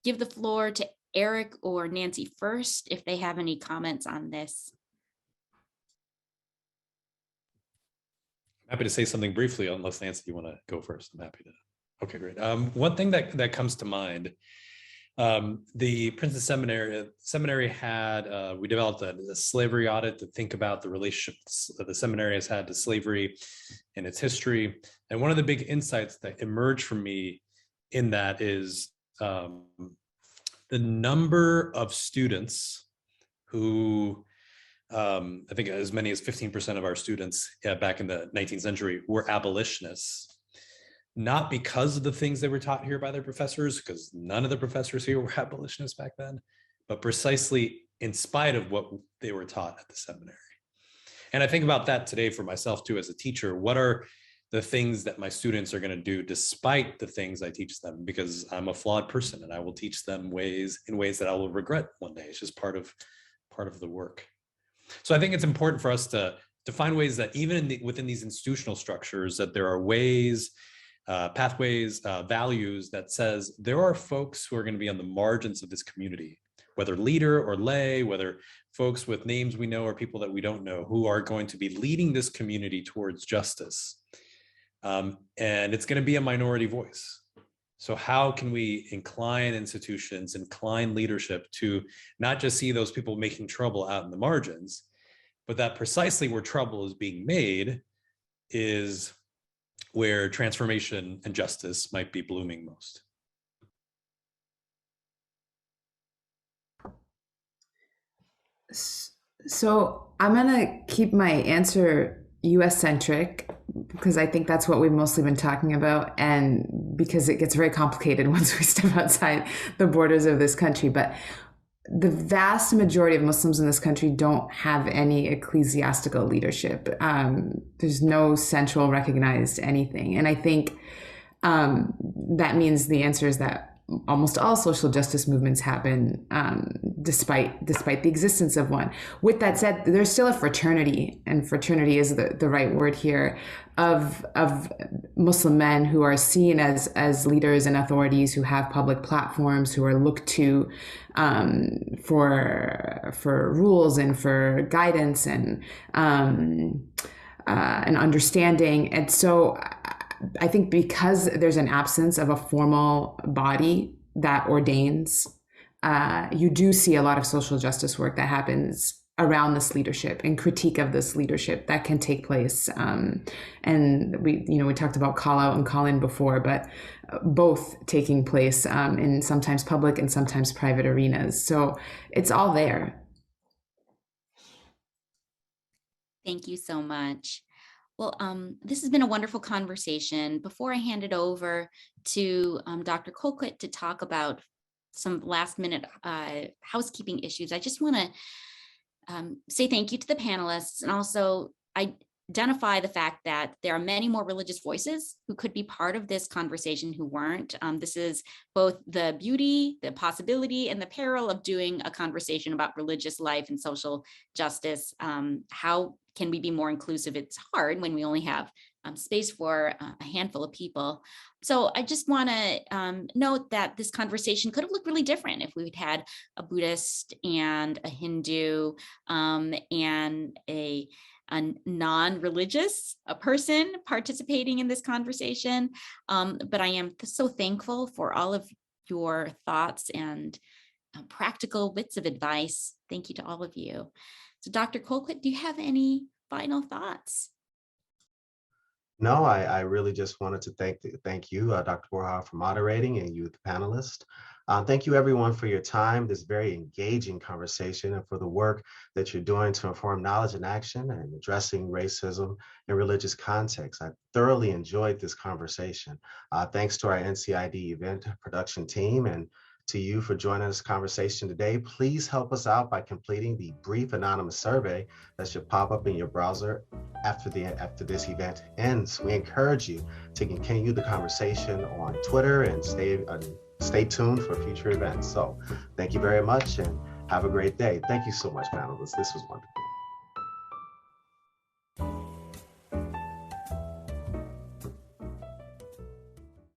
give the floor to Eric or Nancy first, if they have any comments on this. Happy to say something briefly, unless Nancy, you want to go first. I'm happy to. Okay, great. One thing that comes to mind, the Princeton Seminary had, we developed a slavery audit to think about the relationships that the seminary has had to slavery and its history. And one of the big insights that emerged from me in that is the number of students who, I think as many as 15% of our students back in the 19th century were abolitionists. Not because of the things they were taught here by their professors, because none of the professors here were abolitionists back then, but precisely in spite of what they were taught at the seminary. And I think about that today for myself too, as a teacher. What are the things that my students are going to do despite the things I teach them? Because I'm a flawed person and I will teach them in ways that I will regret one day. It's just part of the work. So I think it's important for us to find ways that even within these institutional structures, that there are ways, pathways, values that says there are folks who are going to be on the margins of this community, whether leader or lay, whether folks with names we know or people that we don't know, who are going to be leading this community towards justice. And it's going to be a minority voice. So how can we incline institutions, incline leadership to not just see those people making trouble out in the margins, but that precisely where trouble is being made is where transformation and justice might be blooming most. So I'm gonna keep my answer US-centric because I think that's what we've mostly been talking about, and because it gets very complicated once we step outside the borders of this country. But the vast majority of Muslims in this country don't have any ecclesiastical leadership. There's no central recognized anything. And I think that means the answer is that almost all social justice movements happen despite the existence of one. With that said, there's still a fraternity, and fraternity is the right word here, of Muslim men who are seen as leaders and authorities, who have public platforms, who are looked to for rules and for guidance and understanding. And so I think because there's an absence of a formal body that ordains, you do see a lot of social justice work that happens around this leadership and critique of this leadership that can take place. And we talked about call out and call in before, but both taking place in sometimes public and sometimes private arenas. So it's all there. Thank you so much. Well, this has been a wonderful conversation. Before I hand it over to Dr. Colquitt to talk about some last minute housekeeping issues, I just want to say thank you to the panelists, and also identify the fact that there are many more religious voices who could be part of this conversation who weren't. This is both the beauty, the possibility, and the peril of doing a conversation about religious life and social justice. How can we be more inclusive? It's hard when we only have space for a handful of people. So I just want to note that this conversation could have looked really different if we'd had a Buddhist and a Hindu and a non-religious person participating in this conversation. But I am so thankful for all of your thoughts and practical bits of advice. Thank you to all of you. So Dr. Colquitt, do you have any final thoughts? No, I really just wanted to thank you, Dr. Borja, for moderating, and you, the panelists. Thank you, everyone, for your time, this very engaging conversation, and for the work that you're doing to inform knowledge and action and addressing racism in religious contexts. I thoroughly enjoyed this conversation. Thanks to our NCID event production team and to you for joining this conversation today. Please help us out by completing the brief anonymous survey that should pop up in your browser after this event ends. We encourage you to continue the conversation on Twitter and stay tuned for future events. So thank you very much and have a great day. Thank you so much, panelists. This was wonderful.